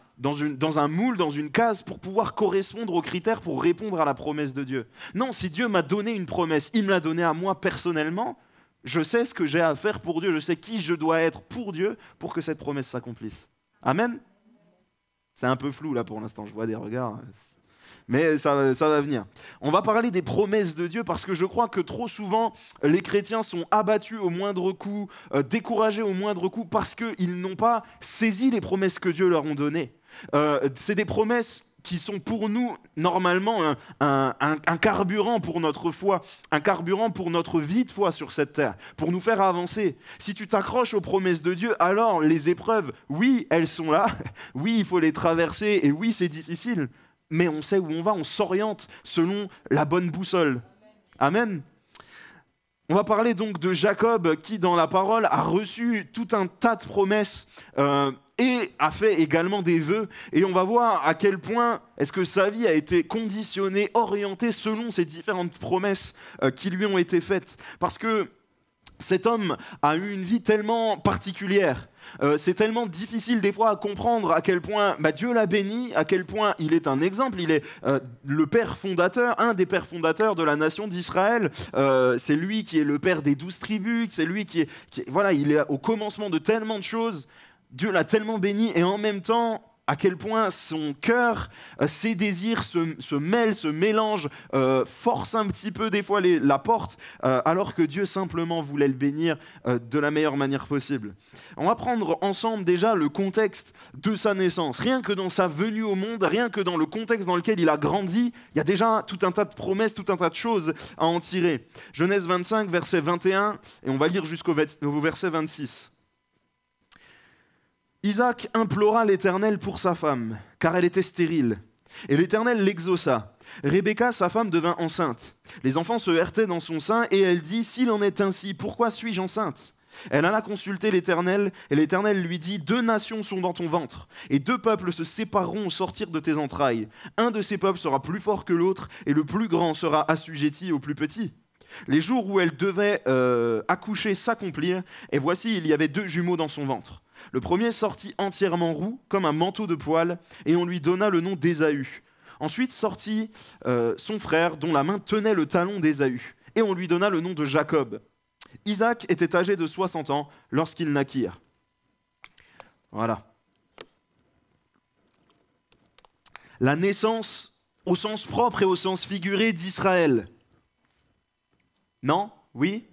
moule, dans une case, pour pouvoir correspondre aux critères pour répondre à la promesse de Dieu ? Non, si Dieu m'a donné une promesse, il me l'a donnée à moi personnellement, je sais ce que j'ai à faire pour Dieu, je sais qui je dois être pour Dieu pour que cette promesse s'accomplisse. Amen ? C'est un peu flou là pour l'instant, je vois des regards. Mais ça va venir. On va parler des promesses de Dieu parce que je crois que trop souvent, les chrétiens sont abattus au moindre coup, découragés au moindre coup parce qu'ils n'ont pas saisi les promesses que Dieu leur a données. C'est des promesses qui sont pour nous, normalement, un carburant pour notre foi, un carburant pour notre vie de foi sur cette terre, pour nous faire avancer. Si tu t'accroches aux promesses de Dieu, alors les épreuves, oui, elles sont là, oui, il faut les traverser, et oui, c'est difficile, mais on sait où on va, on s'oriente selon la bonne boussole. Amen. On va parler donc de Jacob qui, dans la parole, a reçu tout un tas de promesses et a fait également des vœux. Et on va voir à quel point est-ce que sa vie a été conditionnée, orientée selon ces différentes promesses qui lui ont été faites. Parce que cet homme a eu une vie tellement particulière. C'est tellement difficile des fois à comprendre à quel point Dieu l'a béni, à quel point il est un exemple, il est le père fondateur, un des pères fondateurs de la nation d'Israël. C'est lui qui est le père des 12 tribus, c'est lui voilà, il est au commencement de tellement de choses. Dieu l'a tellement béni et en même temps, à quel point son cœur, ses désirs se mêlent, se mélangent, forcent un petit peu des fois la porte, alors que Dieu simplement voulait le bénir de la meilleure manière possible. On va prendre ensemble déjà le contexte de sa naissance. Rien que dans sa venue au monde, rien que dans le contexte dans lequel il a grandi, il y a déjà tout un tas de promesses, tout un tas de choses à en tirer. Genèse 25, verset 21, et on va lire jusqu'au verset 26. Isaac implora l'Éternel pour sa femme, car elle était stérile. Et l'Éternel l'exauça. Rebecca, sa femme, devint enceinte. Les enfants se heurtaient dans son sein, et elle dit, « S'il en est ainsi, pourquoi suis-je enceinte ?» Elle alla consulter l'Éternel, et l'Éternel lui dit, « 2 nations sont dans ton ventre, et 2 peuples se sépareront au sortir de tes entrailles. Un de ces peuples sera plus fort que l'autre, et le plus grand sera assujetti au plus petit. » Les jours où elle devait accoucher s'accomplirent, et voici, il y avait 2 jumeaux dans son ventre. Le premier sortit entièrement roux, comme un manteau de poil, et on lui donna le nom d'Ésaü. Ensuite sortit son frère, dont la main tenait le talon d'Ésaü, et on lui donna le nom de Jacob. Isaac était âgé de 60 ans lorsqu'ils naquirent. Voilà. La naissance au sens propre et au sens figuré d'Israël. Non? Oui?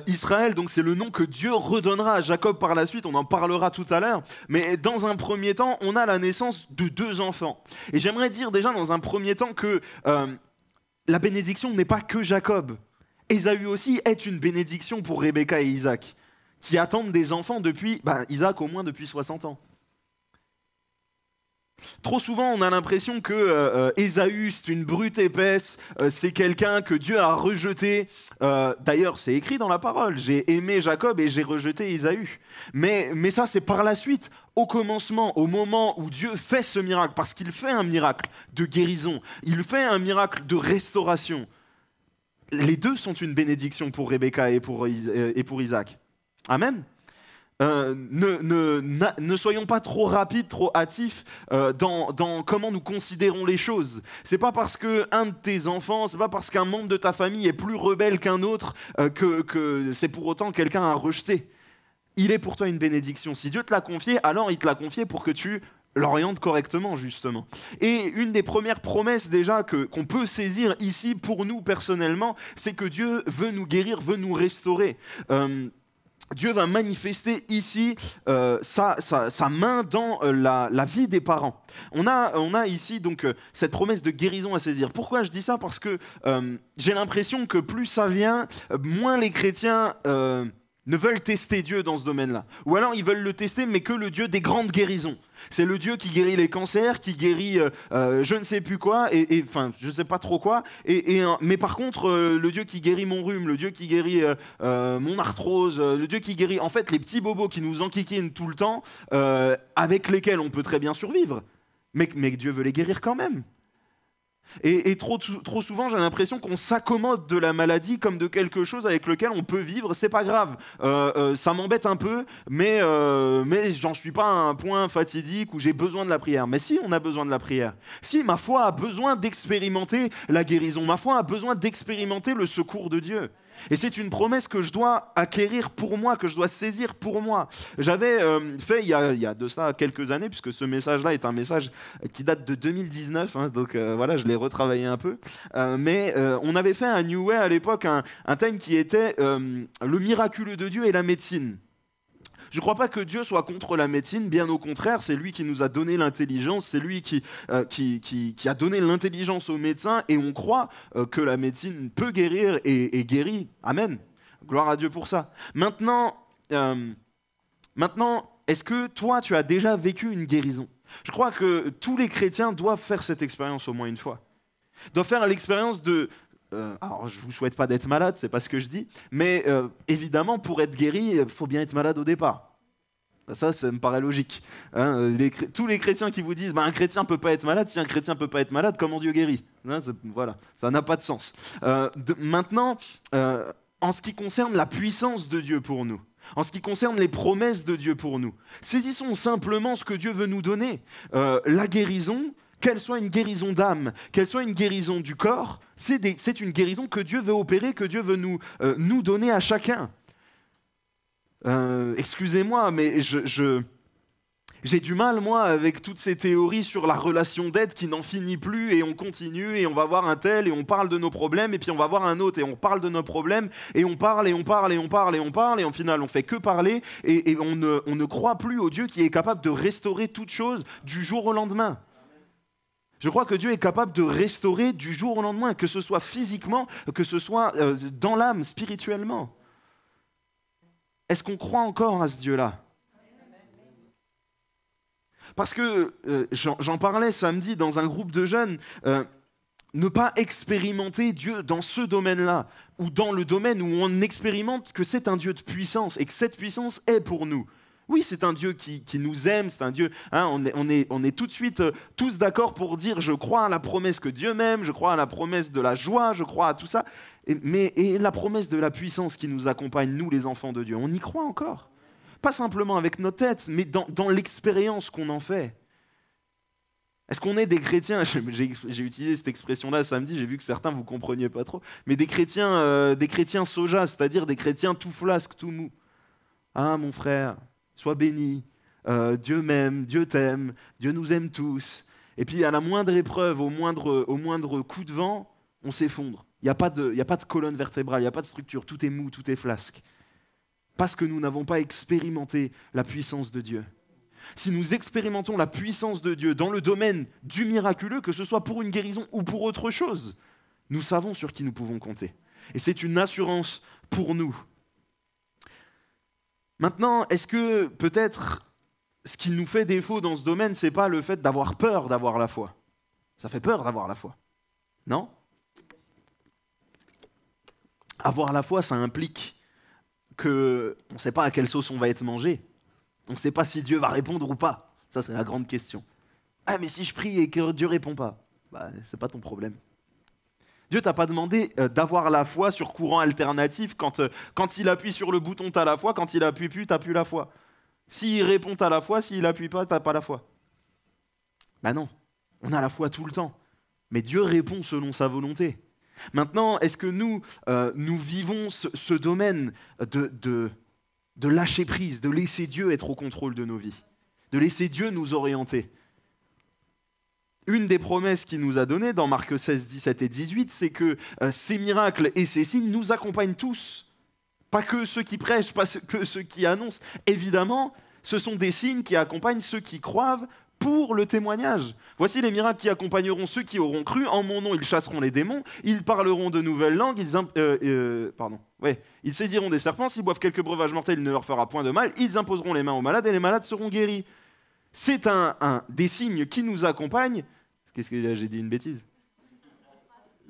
Israël, donc c'est le nom que Dieu redonnera à Jacob par la suite, on en parlera tout à l'heure, mais dans un premier temps, on a la naissance de 2 enfants. Et j'aimerais dire déjà dans un premier temps que la bénédiction n'est pas que Jacob. Ésaü aussi est une bénédiction pour Rebecca et Isaac, qui attendent des enfants depuis, Isaac au moins depuis 60 ans. Trop souvent, on a l'impression que Ésaü, c'est une brute épaisse, c'est quelqu'un que Dieu a rejeté. D'ailleurs, c'est écrit dans la parole, j'ai aimé Jacob et j'ai rejeté Ésaü. Mais ça, c'est par la suite, au commencement, au moment où Dieu fait ce miracle, parce qu'il fait un miracle de guérison, il fait un miracle de restauration. Les 2 sont une bénédiction pour Rebecca et pour Isaac. Amen. Ne soyons pas trop rapides, trop hâtifs dans comment nous considérons les choses. C'est pas parce qu'un de tes enfants, c'est pas parce qu'un membre de ta famille est plus rebelle qu'un autre que c'est pour autant quelqu'un à rejeter. Il est pour toi une bénédiction. Si Dieu te l'a confié, alors il te l'a confié pour que tu l'orientes correctement, justement. Et une des premières promesses déjà qu'on peut saisir ici pour nous personnellement, c'est que Dieu veut nous guérir, veut nous restaurer. Dieu va manifester ici sa main dans la vie des parents. On a ici donc cette promesse de guérison à saisir. Pourquoi je dis ça? Parce que j'ai l'impression que plus ça vient, moins les chrétiens ne veulent tester Dieu dans ce domaine-là. Ou alors ils veulent le tester, mais que le Dieu des grandes guérisons. C'est le Dieu qui guérit les cancers, qui guérit je ne sais plus quoi, enfin je ne sais pas trop quoi, mais par contre le Dieu qui guérit mon rhume, le Dieu qui guérit mon arthrose, le Dieu qui guérit en fait les petits bobos qui nous enquiquinent tout le temps, avec lesquels on peut très bien survivre, mais Dieu veut les guérir quand même. Et trop souvent, j'ai l'impression qu'on s'accommode de la maladie comme de quelque chose avec lequel on peut vivre. C'est pas grave, ça m'embête un peu, mais j'en suis pas à un point fatidique où j'ai besoin de la prière. Mais si, on a besoin de la prière. Si, ma foi a besoin d'expérimenter la guérison. Ma foi a besoin d'expérimenter le secours de Dieu. Et c'est une promesse que je dois acquérir pour moi, que je dois saisir pour moi. J'avais fait il y a de ça quelques années, puisque ce message-là est un message qui date de 2019, hein, donc voilà, je l'ai retravaillé un peu. Mais on avait fait un New Way à l'époque, un thème qui était le miraculeux de Dieu et la médecine. Je ne crois pas que Dieu soit contre la médecine, bien au contraire, c'est lui qui nous a donné l'intelligence, c'est lui qui a donné l'intelligence aux médecins, et on croit que la médecine peut guérir et guérit. Amen. Gloire à Dieu pour ça. Maintenant, est-ce que toi, tu as déjà vécu une guérison? Je crois que tous les chrétiens doivent faire cette expérience au moins une fois. Doivent faire l'expérience de... alors, je ne vous souhaite pas d'être malade, c'est pas ce que je dis, mais évidemment, pour être guéri, il faut bien être malade au départ. Ça me paraît logique. Hein, tous les chrétiens qui vous disent un chrétien ne peut pas être malade, si un chrétien ne peut pas être malade, comment Dieu guérit? Hein, voilà, ça n'a pas de sens. Maintenant, en ce qui concerne la puissance de Dieu pour nous, en ce qui concerne les promesses de Dieu pour nous, saisissons simplement ce que Dieu veut nous donner. La guérison, qu'elle soit une guérison d'âme, qu'elle soit une guérison du corps, c'est une guérison que Dieu veut opérer, que Dieu veut nous donner à chacun. Excusez-moi, mais J'ai du mal, moi, avec toutes ces théories sur la relation d'aide qui n'en finit plus et on continue et on va voir un tel et on parle de nos problèmes et puis on va voir un autre et on parle de nos problèmes et on parle et on parle et on parle et on parle et en final on fait que parler et on ne croit plus au Dieu qui est capable de restaurer toute chose du jour au lendemain. Je crois que Dieu est capable de restaurer du jour au lendemain, que ce soit physiquement, que ce soit dans l'âme, spirituellement. Est-ce qu'on croit encore à ce Dieu-là ? Parce que j'en parlais samedi dans un groupe de jeunes, ne pas expérimenter Dieu dans ce domaine-là, ou dans le domaine où on expérimente que c'est un Dieu de puissance et que cette puissance est pour nous. Oui, c'est un Dieu qui nous aime, c'est un Dieu, hein, on est tout de suite tous d'accord pour dire je crois à la promesse que Dieu m'aime, je crois à la promesse de la joie, je crois à tout ça, et la promesse de la puissance qui nous accompagne, nous les enfants de Dieu, on y croit encore. Pas simplement avec nos têtes, mais dans l'expérience qu'on en fait. Est-ce qu'on est des chrétiens, j'ai utilisé cette expression-là samedi, j'ai vu que certains vous compreniez pas trop, mais des chrétiens soja, c'est-à-dire des chrétiens tout flasque, tout mou. Ah mon frère, sois béni, Dieu m'aime, Dieu t'aime, Dieu nous aime tous. Et puis à la moindre épreuve, au moindre coup de vent, on s'effondre. Il n'y a pas de colonne vertébrale, il n'y a pas de structure, tout est mou, tout est flasque. Parce que nous n'avons pas expérimenté la puissance de Dieu. Si nous expérimentons la puissance de Dieu dans le domaine du miraculeux, que ce soit pour une guérison ou pour autre chose, nous savons sur qui nous pouvons compter. Et c'est une assurance pour nous. Maintenant, est-ce que peut-être ce qui nous fait défaut dans ce domaine, ce n'est pas le fait d'avoir peur d'avoir la foi ? Ça fait peur d'avoir la foi, non ? Avoir la foi, ça implique qu'on ne sait pas à quelle sauce on va être mangé. On ne sait pas si Dieu va répondre ou pas. Ça, c'est la grande question. Ah, mais si je prie et que Dieu ne répond pas, c'est pas ton problème. Dieu t'a pas demandé d'avoir la foi sur courant alternatif. Quand il appuie sur le bouton, tu as la foi. Quand il appuie plus, tu n'as plus la foi. S'il répond, tu as la foi. S'il appuie pas, tu n'as pas la foi. Non, on a la foi tout le temps. Mais Dieu répond selon sa volonté. Maintenant, est-ce que nous vivons ce domaine de lâcher prise, de laisser Dieu être au contrôle de nos vies, de laisser Dieu nous orienter ? Une des promesses qu'il nous a données dans Marc 16, 17 et 18, c'est que ces miracles et ces signes nous accompagnent tous. Pas que ceux qui prêchent, pas que ceux qui annoncent. Évidemment, ce sont des signes qui accompagnent ceux qui croient pour le témoignage. Voici les miracles qui accompagneront ceux qui auront cru. En mon nom, ils chasseront les démons, ils parleront de nouvelles langues, ils saisiront des serpents, s'ils boivent quelques breuvages mortels, il ne leur fera point de mal, ils imposeront les mains aux malades et les malades seront guéris. C'est des signes qui nous accompagnent. Qu'est-ce que j'ai dit, une bêtise ?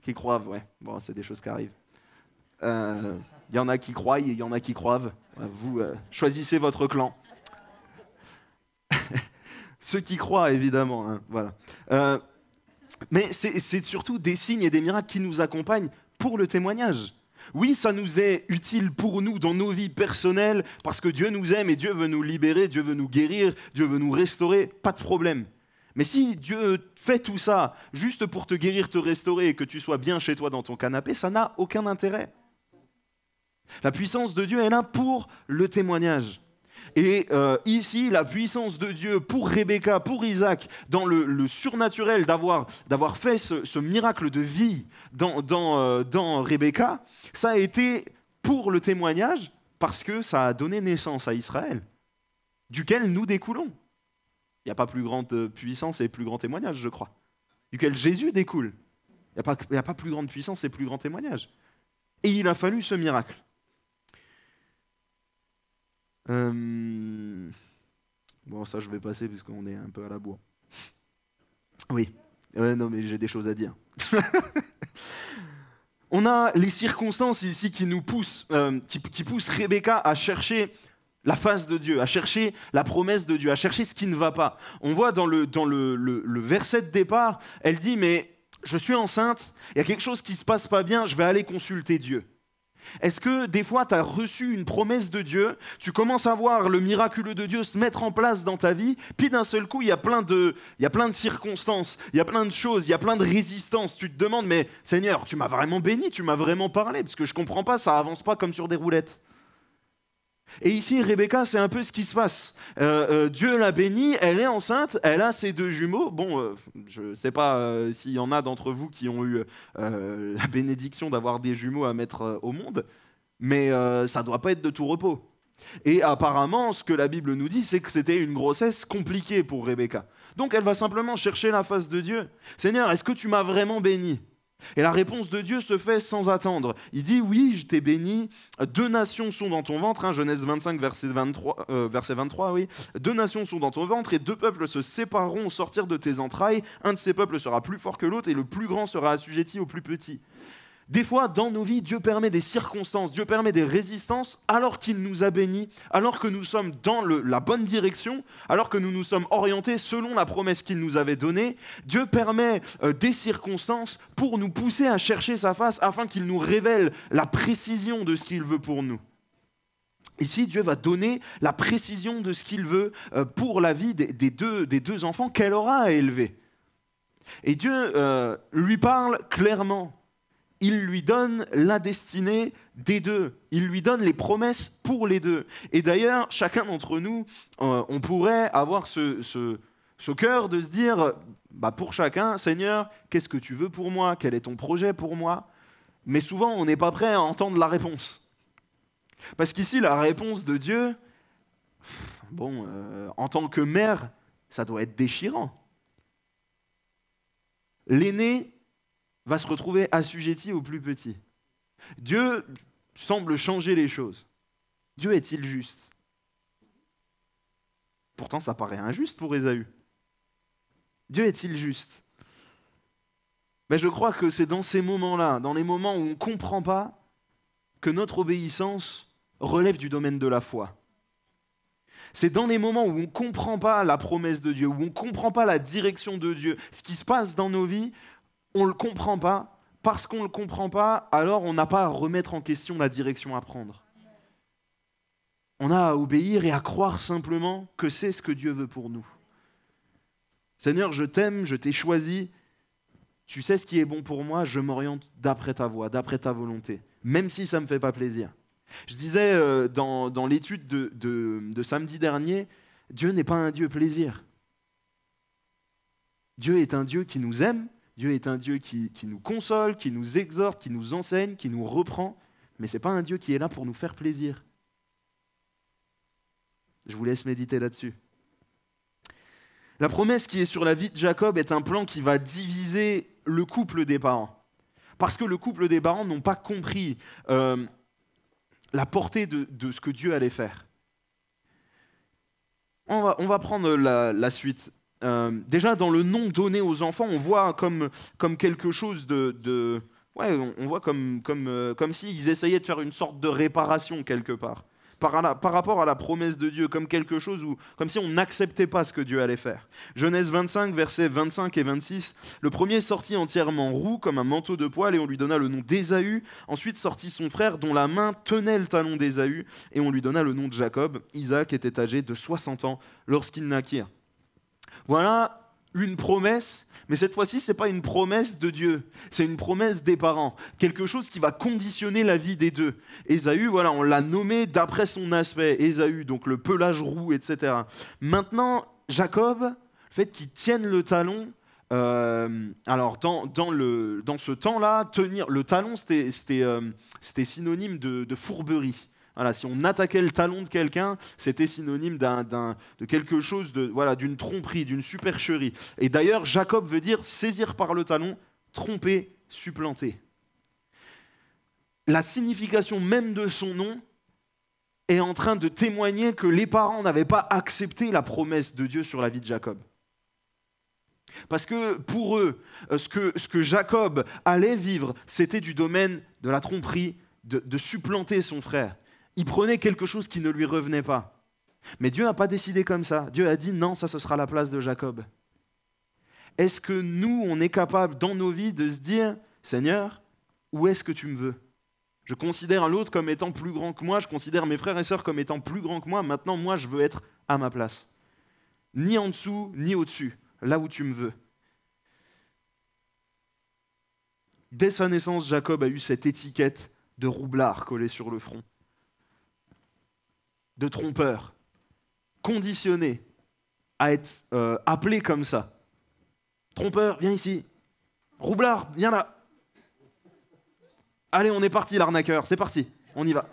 Qui croient, ouais. Bon, c'est des choses qui arrivent. Il y en a qui croient, il y en a qui croivent. Vous, choisissez votre clan. Ceux qui croient, évidemment. Hein, voilà. Mais c'est surtout des signes et des miracles qui nous accompagnent pour le témoignage. Oui, ça nous est utile pour nous dans nos vies personnelles, parce que Dieu nous aime et Dieu veut nous libérer, Dieu veut nous guérir, Dieu veut nous restaurer, pas de problème. Mais si Dieu fait tout ça juste pour te guérir, te restaurer et que tu sois bien chez toi dans ton canapé, ça n'a aucun intérêt. La puissance de Dieu est là pour le témoignage. Et ici, la puissance de Dieu pour Rebecca, pour Isaac, dans le surnaturel d'avoir fait ce miracle de vie dans Rebecca, ça a été pour le témoignage parce que ça a donné naissance à Israël, duquel nous découlons. Il n'y a pas plus grande puissance et plus grand témoignage, je crois, duquel Jésus découle. Il n'y a pas plus grande puissance et plus grand témoignage. Et il a fallu ce miracle. Bon, ça je vais passer parce qu'on est un peu à la bourre. Oui, non mais j'ai des choses à dire. On a les circonstances ici qui nous poussent, qui poussent Rebecca à chercher la face de Dieu, à chercher la promesse de Dieu, à chercher ce qui ne va pas. On voit dans le verset de départ, elle dit « mais je suis enceinte, il y a quelque chose qui ne se passe pas bien, je vais aller consulter Dieu ». Est-ce que des fois tu as reçu une promesse de Dieu, tu commences à voir le miraculeux de Dieu se mettre en place dans ta vie, puis d'un seul coup il y a plein de circonstances, il y a plein de choses, il y a plein de résistances, tu te demandes mais Seigneur tu m'as vraiment béni, tu m'as vraiment parlé, parce que je ne comprends pas, ça avance pas comme sur des roulettes. Et ici, Rebecca, c'est un peu ce qui se passe. Dieu l'a bénie, elle est enceinte, elle a ses 2 jumeaux. Bon, je ne sais pas s'il y en a d'entre vous qui ont eu la bénédiction d'avoir des jumeaux à mettre au monde, mais ça ne doit pas être de tout repos. Et apparemment, ce que la Bible nous dit, c'est que c'était une grossesse compliquée pour Rebecca. Donc elle va simplement chercher la face de Dieu. « Seigneur, est-ce que tu m'as vraiment béni ?» Et la réponse de Dieu se fait sans attendre. Il dit, oui, je t'ai béni, 2 nations sont dans ton ventre, Genèse 25, verset 23, oui. 2 nations sont dans ton ventre et 2 peuples se sépareront au sortir de tes entrailles. Un de ces peuples sera plus fort que l'autre et le plus grand sera assujetti au plus petit. Des fois, dans nos vies, Dieu permet des circonstances, Dieu permet des résistances alors qu'il nous a bénis, alors que nous sommes dans la bonne direction, alors que nous nous sommes orientés selon la promesse qu'il nous avait donnée. Dieu permet des circonstances pour nous pousser à chercher sa face afin qu'il nous révèle la précision de ce qu'il veut pour nous. Ici, Dieu va donner la précision de ce qu'il veut pour la vie des deux enfants qu'elle aura à élever. Et Dieu lui parle clairement. Il lui donne la destinée des 2. Il lui donne les promesses pour les 2. Et d'ailleurs, chacun d'entre nous, on pourrait avoir ce cœur de se dire, pour chacun, Seigneur, qu'est-ce que tu veux pour moi? Quel est ton projet pour moi? Mais souvent, on n'est pas prêt à entendre la réponse. Parce qu'ici, la réponse de Dieu, en tant que mère, ça doit être déchirant. L'aîné va se retrouver assujetti au plus petit. Dieu semble changer les choses. Dieu est-il juste? Pourtant, ça paraît injuste pour Ésaü. Dieu est-il juste? Mais je crois que c'est dans ces moments-là, dans les moments où on ne comprend pas, que notre obéissance relève du domaine de la foi. C'est dans les moments où on ne comprend pas la promesse de Dieu, où on ne comprend pas la direction de Dieu, ce qui se passe dans nos vies, on ne le comprend pas. Parce qu'on ne le comprend pas, alors on n'a pas à remettre en question la direction à prendre. On a à obéir et à croire simplement que c'est ce que Dieu veut pour nous. Seigneur, je t'aime, je t'ai choisi. Tu sais ce qui est bon pour moi, je m'oriente d'après ta voie, d'après ta volonté, même si ça ne me fait pas plaisir. Je disais dans l'étude de samedi dernier, Dieu n'est pas un Dieu plaisir. Dieu est un Dieu qui nous aime, Dieu est un Dieu qui nous console, qui nous exhorte, qui nous enseigne, qui nous reprend, mais ce n'est pas un Dieu qui est là pour nous faire plaisir. Je vous laisse méditer là-dessus. La promesse qui est sur la vie de Jacob est un plan qui va diviser le couple des parents. Parce que le couple des parents n'ont pas compris la portée de ce que Dieu allait faire. On va prendre la suite. Déjà, dans le nom donné aux enfants, on voit comme quelque chose on voit comme s'ils essayaient de faire une sorte de réparation quelque part. Par rapport à la promesse de Dieu, comme quelque chose comme si on n'acceptait pas ce que Dieu allait faire. Genèse 25, versets 25 et 26. Le premier sortit entièrement roux, comme un manteau de poil, et on lui donna le nom d'Ésaü. Ensuite sortit son frère, dont la main tenait le talon d'Ésaü, et on lui donna le nom de Jacob. Isaac était âgé de 60 ans lorsqu'ils naquirent. Voilà une promesse. Mais cette fois-ci, ce n'est pas une promesse de Dieu, c'est une promesse des parents. Quelque chose qui va conditionner la vie des 2. Ésaü, voilà, on l'a nommé d'après son aspect. Ésaü, donc le pelage roux, etc. Maintenant, Jacob, le fait qu'il tienne le talon, alors dans ce temps-là, tenir le talon, c'était synonyme de fourberie. Voilà, si on attaquait le talon de quelqu'un, c'était synonyme de quelque chose, d'une tromperie, d'une supercherie. Et d'ailleurs, Jacob veut dire saisir par le talon, tromper, supplanter. La signification même de son nom est en train de témoigner que les parents n'avaient pas accepté la promesse de Dieu sur la vie de Jacob. Parce que pour eux, ce que Jacob allait vivre, c'était du domaine de la tromperie, de supplanter son frère. Il prenait quelque chose qui ne lui revenait pas. Mais Dieu n'a pas décidé comme ça. Dieu a dit non, ça ce sera la place de Jacob. Est-ce que nous, on est capable dans nos vies de se dire, Seigneur, où est-ce que tu me veux? Je considère l'autre comme étant plus grand que moi, je considère mes frères et sœurs comme étant plus grands que moi, maintenant moi je veux être à ma place. Ni en dessous, ni au-dessus, là où tu me veux. Dès sa naissance, Jacob a eu cette étiquette de roublard collée sur le front. de trompeur, conditionné à être appelé comme ça. Trompeur, viens ici. Roublard, viens là. Allez, on est parti, l'arnaqueur, c'est parti, on y va.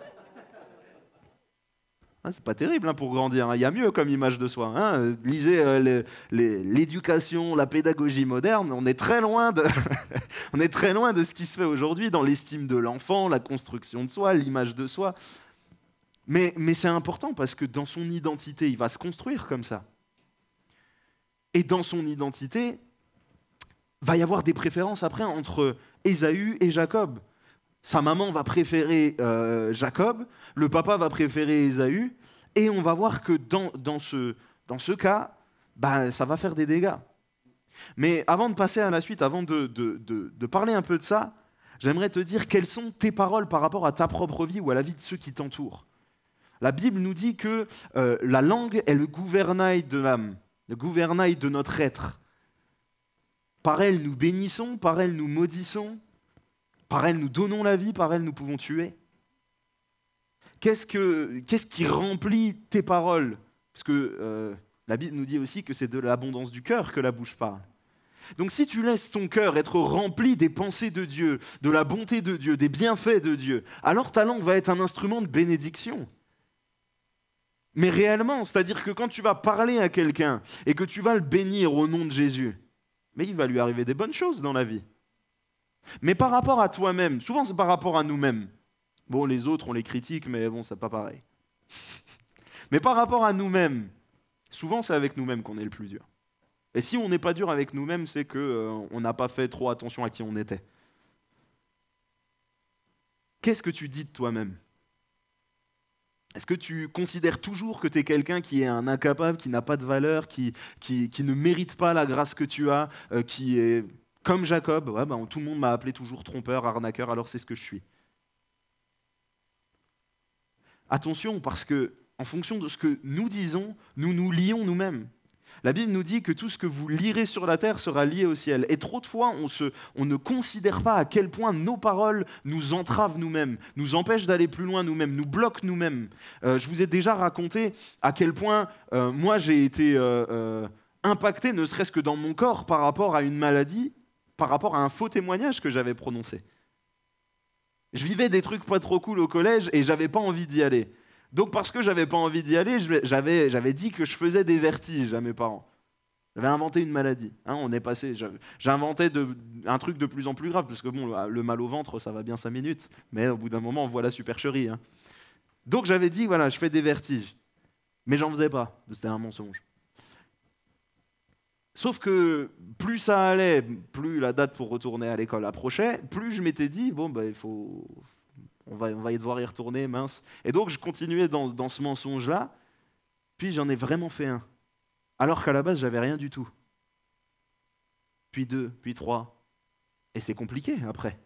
Ah, c'est pas terrible pour grandir, il y a mieux comme image de soi. Lisez l'éducation, la pédagogie moderne, on est très loin de, on est très loin de ce qui se fait aujourd'hui dans l'estime de l'enfant, la construction de soi, l'image de soi. Mais c'est important parce que dans son identité, il va se construire comme ça. Et dans son identité, va y avoir des préférences après entre Ésaü et Jacob. Sa maman va préférer Jacob, le papa va préférer Ésaü, et on va voir que dans ce cas, ça va faire des dégâts. Mais avant de passer à la suite, avant de parler un peu de ça, j'aimerais te dire quelles sont tes paroles par rapport à ta propre vie ou à la vie de ceux qui t'entourent. La Bible nous dit que la langue est le gouvernail de l'âme, le gouvernail de notre être. Par elle, nous bénissons, par elle, nous maudissons, par elle, nous donnons la vie, par elle, nous pouvons tuer. Qu'est-ce qui remplit tes paroles? Parce que la Bible nous dit aussi que c'est de l'abondance du cœur que la bouche parle. Donc si tu laisses ton cœur être rempli des pensées de Dieu, de la bonté de Dieu, des bienfaits de Dieu, alors ta langue va être un instrument de bénédiction. Mais réellement, c'est-à-dire que quand tu vas parler à quelqu'un et que tu vas le bénir au nom de Jésus, mais il va lui arriver des bonnes choses dans la vie. Mais par rapport à toi-même, souvent c'est par rapport à nous-mêmes. Bon, les autres, on les critique, mais bon, c'est pas pareil. Mais par rapport à nous-mêmes, souvent c'est avec nous-mêmes qu'on est le plus dur. Et si on n'est pas dur avec nous-mêmes, c'est qu'on n'a pas fait trop attention à qui on était. Qu'est-ce que tu dis de toi-même? Est-ce que tu considères toujours que tu es quelqu'un qui est un incapable, qui n'a pas de valeur, qui ne mérite pas la grâce que tu as, qui est comme Jacob? Tout le monde m'a appelé toujours trompeur, arnaqueur, alors c'est ce que je suis. Attention, parce que en fonction de ce que nous disons, nous nous lions nous-mêmes. La Bible nous dit que tout ce que vous lirez sur la terre sera lié au ciel. Et trop de fois, on ne considère pas à quel point nos paroles nous entravent nous-mêmes, nous empêchent d'aller plus loin nous-mêmes, nous bloquent nous-mêmes. Je vous ai déjà raconté à quel point moi j'ai été impacté, ne serait-ce que dans mon corps, par rapport à une maladie, par rapport à un faux témoignage que j'avais prononcé. Je vivais des trucs pas trop cool au collège et j'avais pas envie d'y aller. Donc parce que j'avais pas envie d'y aller, j'avais dit que je faisais des vertiges à mes parents. J'avais inventé une maladie. J'inventais un truc de plus en plus grave, parce que bon, le mal au ventre, ça va bien 5 minutes, mais au bout d'un moment, on voit la supercherie. Donc j'avais dit, voilà, je fais des vertiges. Mais j'en faisais pas, c'était un mensonge. Sauf que plus ça allait, plus la date pour retourner à l'école approchait, plus je m'étais dit, on va y devoir y retourner, mince. Et donc je continuais dans ce mensonge-là, puis j'en ai vraiment fait un. Alors qu'à la base, j'avais rien du tout. Puis 2, puis 3. Et c'est compliqué après.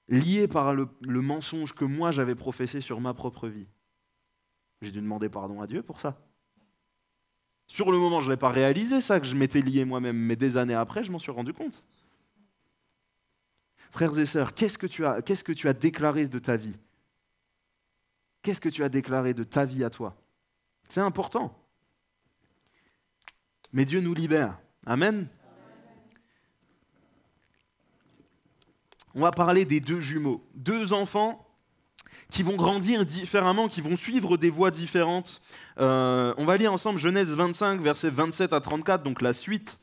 Lié par le mensonge que moi j'avais professé sur ma propre vie. J'ai dû demander pardon à Dieu pour ça. Sur le moment, je ne l'ai pas réalisé, ça, que je m'étais lié moi-même, mais des années après, je m'en suis rendu compte. Frères et sœurs, qu'est-ce que tu as déclaré de ta vie? Qu'est-ce que tu as déclaré de ta vie à toi? C'est important. Mais Dieu nous libère. Amen. On va parler des 2 jumeaux. 2 enfants qui vont grandir différemment, qui vont suivre des voies différentes. On va lire ensemble Genèse 25, versets 27 à 34, donc la suite.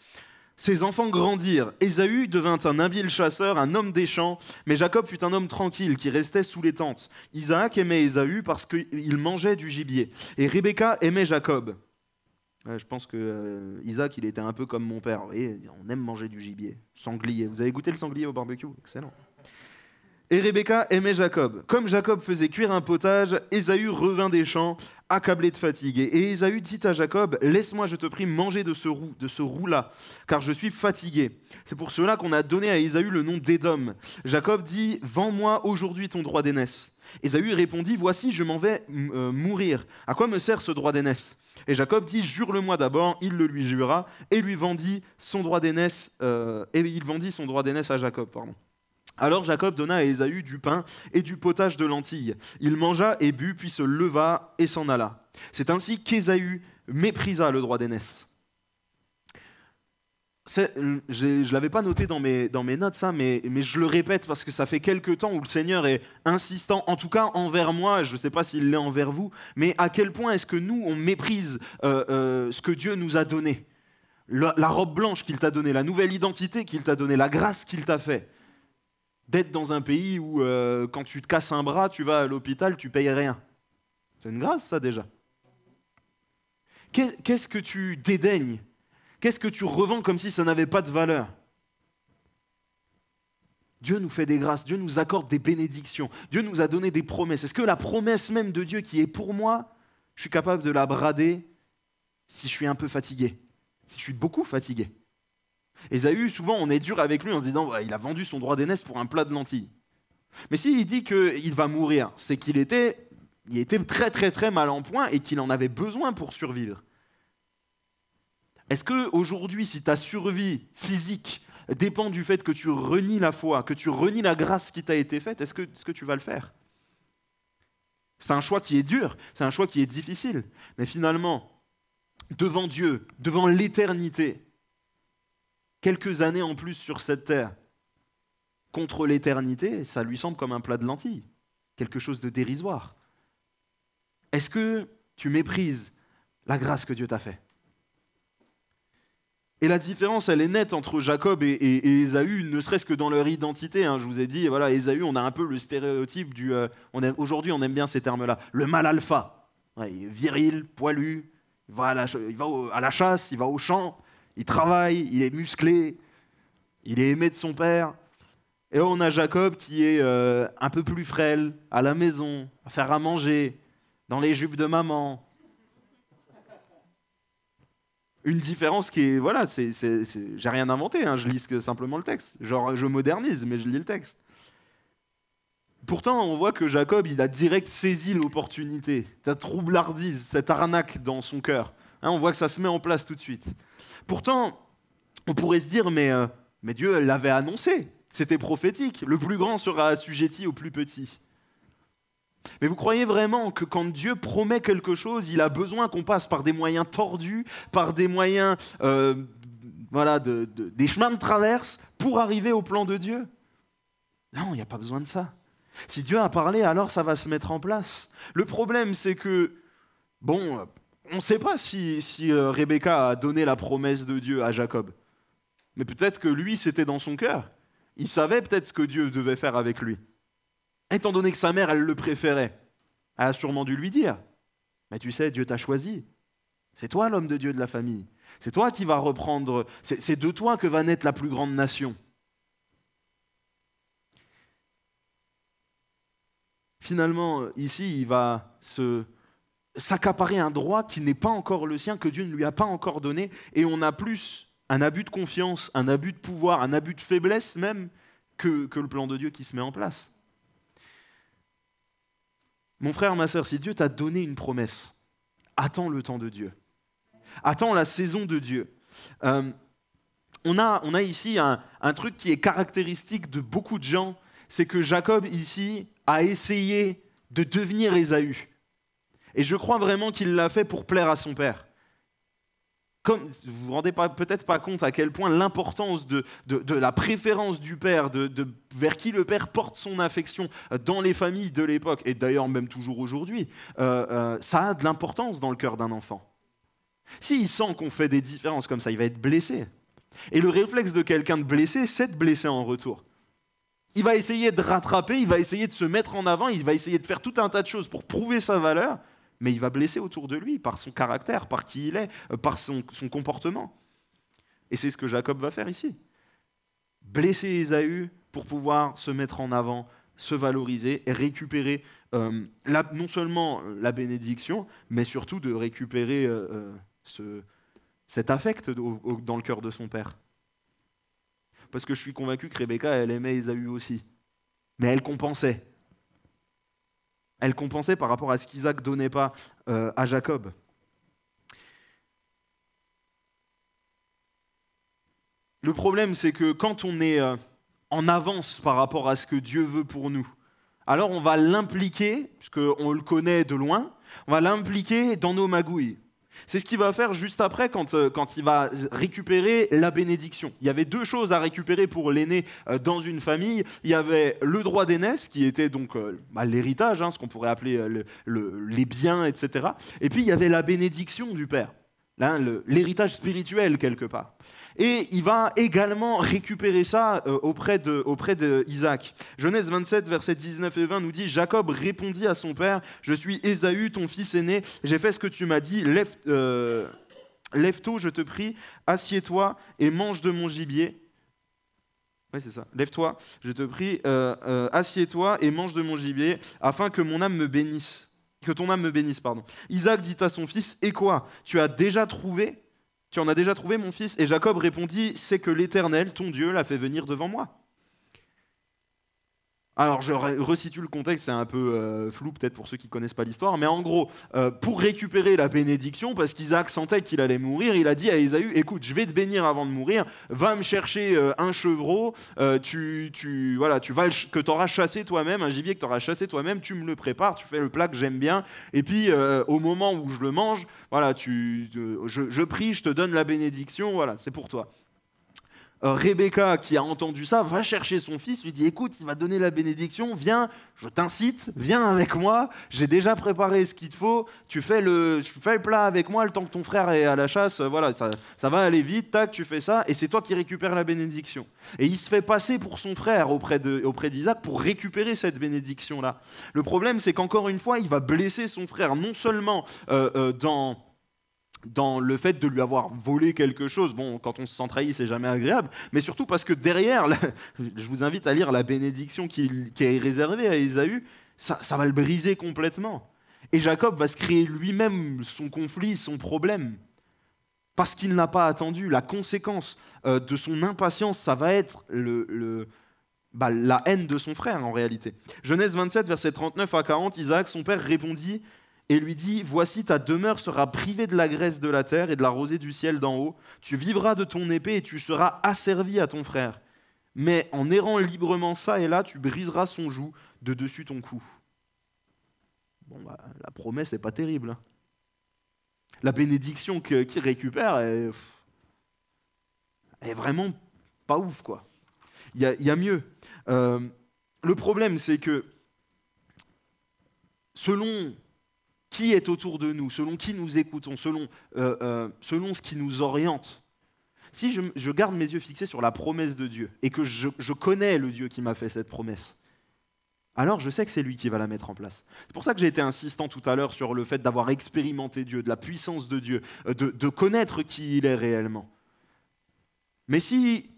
Ces enfants grandirent. Ésaü devint un habile chasseur, un homme des champs, mais Jacob fut un homme tranquille qui restait sous les tentes. Isaac aimait Ésaü parce qu'il mangeait du gibier, et Rebecca aimait Jacob. Je pense que Isaac, il était un peu comme mon père. Vous voyez, on aime manger du gibier, sanglier. Vous avez goûté le sanglier au barbecue? Excellent. Et Rebecca aimait Jacob. Comme Jacob faisait cuire un potage, Ésaü revint des champs, accablé de fatigue. Et Ésaü dit à Jacob, « Laisse-moi, je te prie, manger de ce roux-là, car je suis fatigué. » C'est pour cela qu'on a donné à Ésaü le nom d'Édom. Jacob dit, « Vends-moi aujourd'hui ton droit d'aînesse. » Ésaü répondit, « Voici, je m'en vais mourir. À quoi me sert ce droit d'aînesse ?» Et Jacob dit, « Jure-le-moi d'abord. » Il le lui jura et lui vendit son droit d'aînesse, à Jacob. Alors Jacob donna à Ésaü du pain et du potage de lentilles. Il mangea et but, puis se leva et s'en alla. C'est ainsi qu'Ésaü méprisa le droit d'aînesse. Je ne l'avais pas noté dans mes notes, ça, mais je le répète parce que ça fait quelque temps où le Seigneur est insistant, en tout cas envers moi, je ne sais pas s'il l'est envers vous, mais à quel point est-ce que nous, on méprise ce que Dieu nous a donné, la robe blanche qu'il t'a donnée, la nouvelle identité qu'il t'a donnée, la grâce qu'il t'a fait. D'être dans un pays où quand tu te casses un bras, tu vas à l'hôpital, tu payes rien. C'est une grâce, ça, déjà. Qu'est-ce que tu dédaignes ? Qu'est-ce que tu revends comme si ça n'avait pas de valeur ? Dieu nous fait des grâces, Dieu nous accorde des bénédictions, Dieu nous a donné des promesses. Est-ce que la promesse même de Dieu qui est pour moi, je suis capable de la brader si je suis un peu fatigué, si je suis beaucoup fatigué ? Ésaü, souvent on est dur avec lui en se disant il a vendu son droit d'aînesse pour un plat de lentilles. Mais s'il dit qu'il va mourir, c'est qu'il était très très très mal en point et qu'il en avait besoin pour survivre. Est-ce qu'aujourd'hui, si ta survie physique dépend du fait que tu renies la foi, que tu renies la grâce qui t'a été faite, est-ce que tu vas le faire ? C'est un choix qui est dur, c'est un choix qui est difficile. Mais finalement, devant Dieu, devant l'éternité, quelques années en plus sur cette terre, contre l'éternité, ça lui semble comme un plat de lentilles, quelque chose de dérisoire. Est-ce que tu méprises la grâce que Dieu t'a faite ? Et la différence, elle est nette entre Jacob et Ésaü, ne serait-ce que dans leur identité. Je vous ai dit, voilà, Ésaü, on a un peu le stéréotype du... aujourd'hui, on aime bien ces termes-là. Le mâle alpha. Ouais, il est viril, poilu, il va à la chasse, il va au champ, il travaille, il est musclé, il est aimé de son père. Et on a Jacob qui est un peu plus frêle, à la maison, à faire à manger, dans les jupes de maman. Une différence qui est, voilà, j'ai rien inventé, je lis simplement le texte. Genre, je modernise, mais je lis le texte. Pourtant, on voit que Jacob, il a direct saisi l'opportunité, cette troublardise, cette arnaque dans son cœur. On voit que ça se met en place tout de suite. Pourtant, on pourrait se dire, mais Dieu l'avait annoncé, c'était prophétique, le plus grand sera assujetti au plus petit. Mais vous croyez vraiment que quand Dieu promet quelque chose, il a besoin qu'on passe par des moyens tordus, par des moyens, des chemins de traverse pour arriver au plan de Dieu ? Non, il n'y a pas besoin de ça. Si Dieu a parlé, alors ça va se mettre en place. Le problème, c'est que, on ne sait pas si Rebecca a donné la promesse de Dieu à Jacob. Mais peut-être que lui, c'était dans son cœur. Il savait peut-être ce que Dieu devait faire avec lui. Étant donné que sa mère, elle le préférait, elle a sûrement dû lui dire « Mais tu sais, Dieu t'a choisi. C'est toi l'homme de Dieu de la famille. C'est toi qui vas reprendre, c'est de toi que va naître la plus grande nation. » Finalement, ici, il va s'accaparer un droit qui n'est pas encore le sien, que Dieu ne lui a pas encore donné, et on a plus un abus de confiance, un abus de pouvoir, un abus de faiblesse même, que le plan de Dieu qui se met en place. Mon frère, ma sœur, si Dieu t'a donné une promesse, attends le temps de Dieu. Attends la saison de Dieu. On a ici un truc qui est caractéristique de beaucoup de gens, c'est que Jacob, ici, a essayé de devenir Ésaü. Et je crois vraiment qu'il l'a fait pour plaire à son père. Vous ne vous rendez peut-être pas compte à quel point l'importance de la préférence du père, vers qui le père porte son affection dans les familles de l'époque, et d'ailleurs même toujours aujourd'hui, ça a de l'importance dans le cœur d'un enfant. S'il sent qu'on fait des différences comme ça, il va être blessé. Et le réflexe de quelqu'un de blessé, c'est de blesser en retour. Il va essayer de rattraper, il va essayer de se mettre en avant, il va essayer de faire tout un tas de choses pour prouver sa valeur, mais il va blesser autour de lui par son caractère, par qui il est, par son comportement. Et c'est ce que Jacob va faire ici. Blesser Ésaü pour pouvoir se mettre en avant, se valoriser et récupérer non seulement la bénédiction, mais surtout de récupérer cet affect dans le cœur de son père. Parce que je suis convaincu que Rebecca, elle aimait Ésaü aussi. Mais elle compensait. Elle compensait par rapport à ce qu'Isaac ne donnait pas à Jacob. Le problème, c'est que quand on est en avance par rapport à ce que Dieu veut pour nous. Alors on va l'impliquer, puisqu'on le connaît de loin, on va l'impliquer dans nos magouilles. C'est ce qu'il va faire juste après quand il va récupérer la bénédiction. Il y avait 2 choses à récupérer pour l'aîné dans une famille. Il y avait le droit d'aînesse, qui était donc l'héritage, ce qu'on pourrait appeler les biens, etc. Et puis il y avait la bénédiction du père, l'héritage spirituel quelque part. Et il va également récupérer ça auprès d'Isaac. Genèse 27, versets 19 et 20 nous dit « Jacob répondit à son père, « Je suis Ésaü, ton fils aîné, j'ai fait ce que tu m'as dit, lève-toi, je te prie, assieds-toi et mange de mon gibier. » Oui, c'est ça. « Lève-toi, je te prie, assieds-toi et mange de mon gibier, afin que mon âme me bénisse. » Que ton âme me bénisse, pardon. Isaac dit à son fils « Et quoi ? Tu en as déjà trouvé, mon fils ?» Et Jacob répondit, « C'est que l'Éternel, ton Dieu, l'a fait venir devant moi. » Alors, je resitue le contexte, c'est un peu flou peut-être pour ceux qui ne connaissent pas l'histoire, mais en gros, pour récupérer la bénédiction, parce qu'Isaac sentait qu'il allait mourir, il a dit à Ésaü, « Écoute, je vais te bénir avant de mourir, va me chercher un chevreau, que tu auras chassé toi-même, un gibier que tu auras chassé toi-même, tu me le prépares, tu fais le plat que j'aime bien, et puis au moment où je le mange, voilà, je prie, je te donne la bénédiction, voilà, c'est pour toi. » Rebecca, qui a entendu ça, va chercher son fils, lui dit « Écoute, il va donner la bénédiction, viens, je t'incite, viens avec moi, j'ai déjà préparé ce qu'il te faut, tu fais le plat avec moi le temps que ton frère est à la chasse, voilà, ça va aller vite, tac, tu fais ça, et c'est toi qui récupères la bénédiction. » Et il se fait passer pour son frère auprès d'Isaac pour récupérer cette bénédiction-là. Le problème, c'est qu'encore une fois, il va blesser son frère, non seulement dans le fait de lui avoir volé quelque chose. Bon, quand on se sent trahi, c'est jamais agréable, mais surtout parce que derrière, je vous invite à lire la bénédiction qui est réservée à Ésaü, ça va le briser complètement. Et Jacob va se créer lui-même son conflit, son problème, parce qu'il n'a pas attendu. La conséquence de son impatience, ça va être la haine de son frère en réalité. Genèse 27, versets 39 à 40, Isaac, son père, répondit et lui dit « Voici, ta demeure sera privée de la graisse de la terre et de la rosée du ciel d'en haut. Tu vivras de ton épée et tu seras asservi à ton frère. Mais en errant librement ça et là, tu briseras son joug de dessus ton cou. » Bon, la promesse n'est pas terrible. Hein. La bénédiction qu'il récupère est vraiment pas ouf, quoi. Il y a mieux. Le problème, c'est que selon qui est autour de nous, selon qui nous écoutons, selon ce qui nous oriente. Si je garde mes yeux fixés sur la promesse de Dieu et que je connais le Dieu qui m'a fait cette promesse, alors je sais que c'est lui qui va la mettre en place. C'est pour ça que j'ai été insistant tout à l'heure sur le fait d'avoir expérimenté Dieu, de la puissance de Dieu, de connaître qui il est réellement. Mais si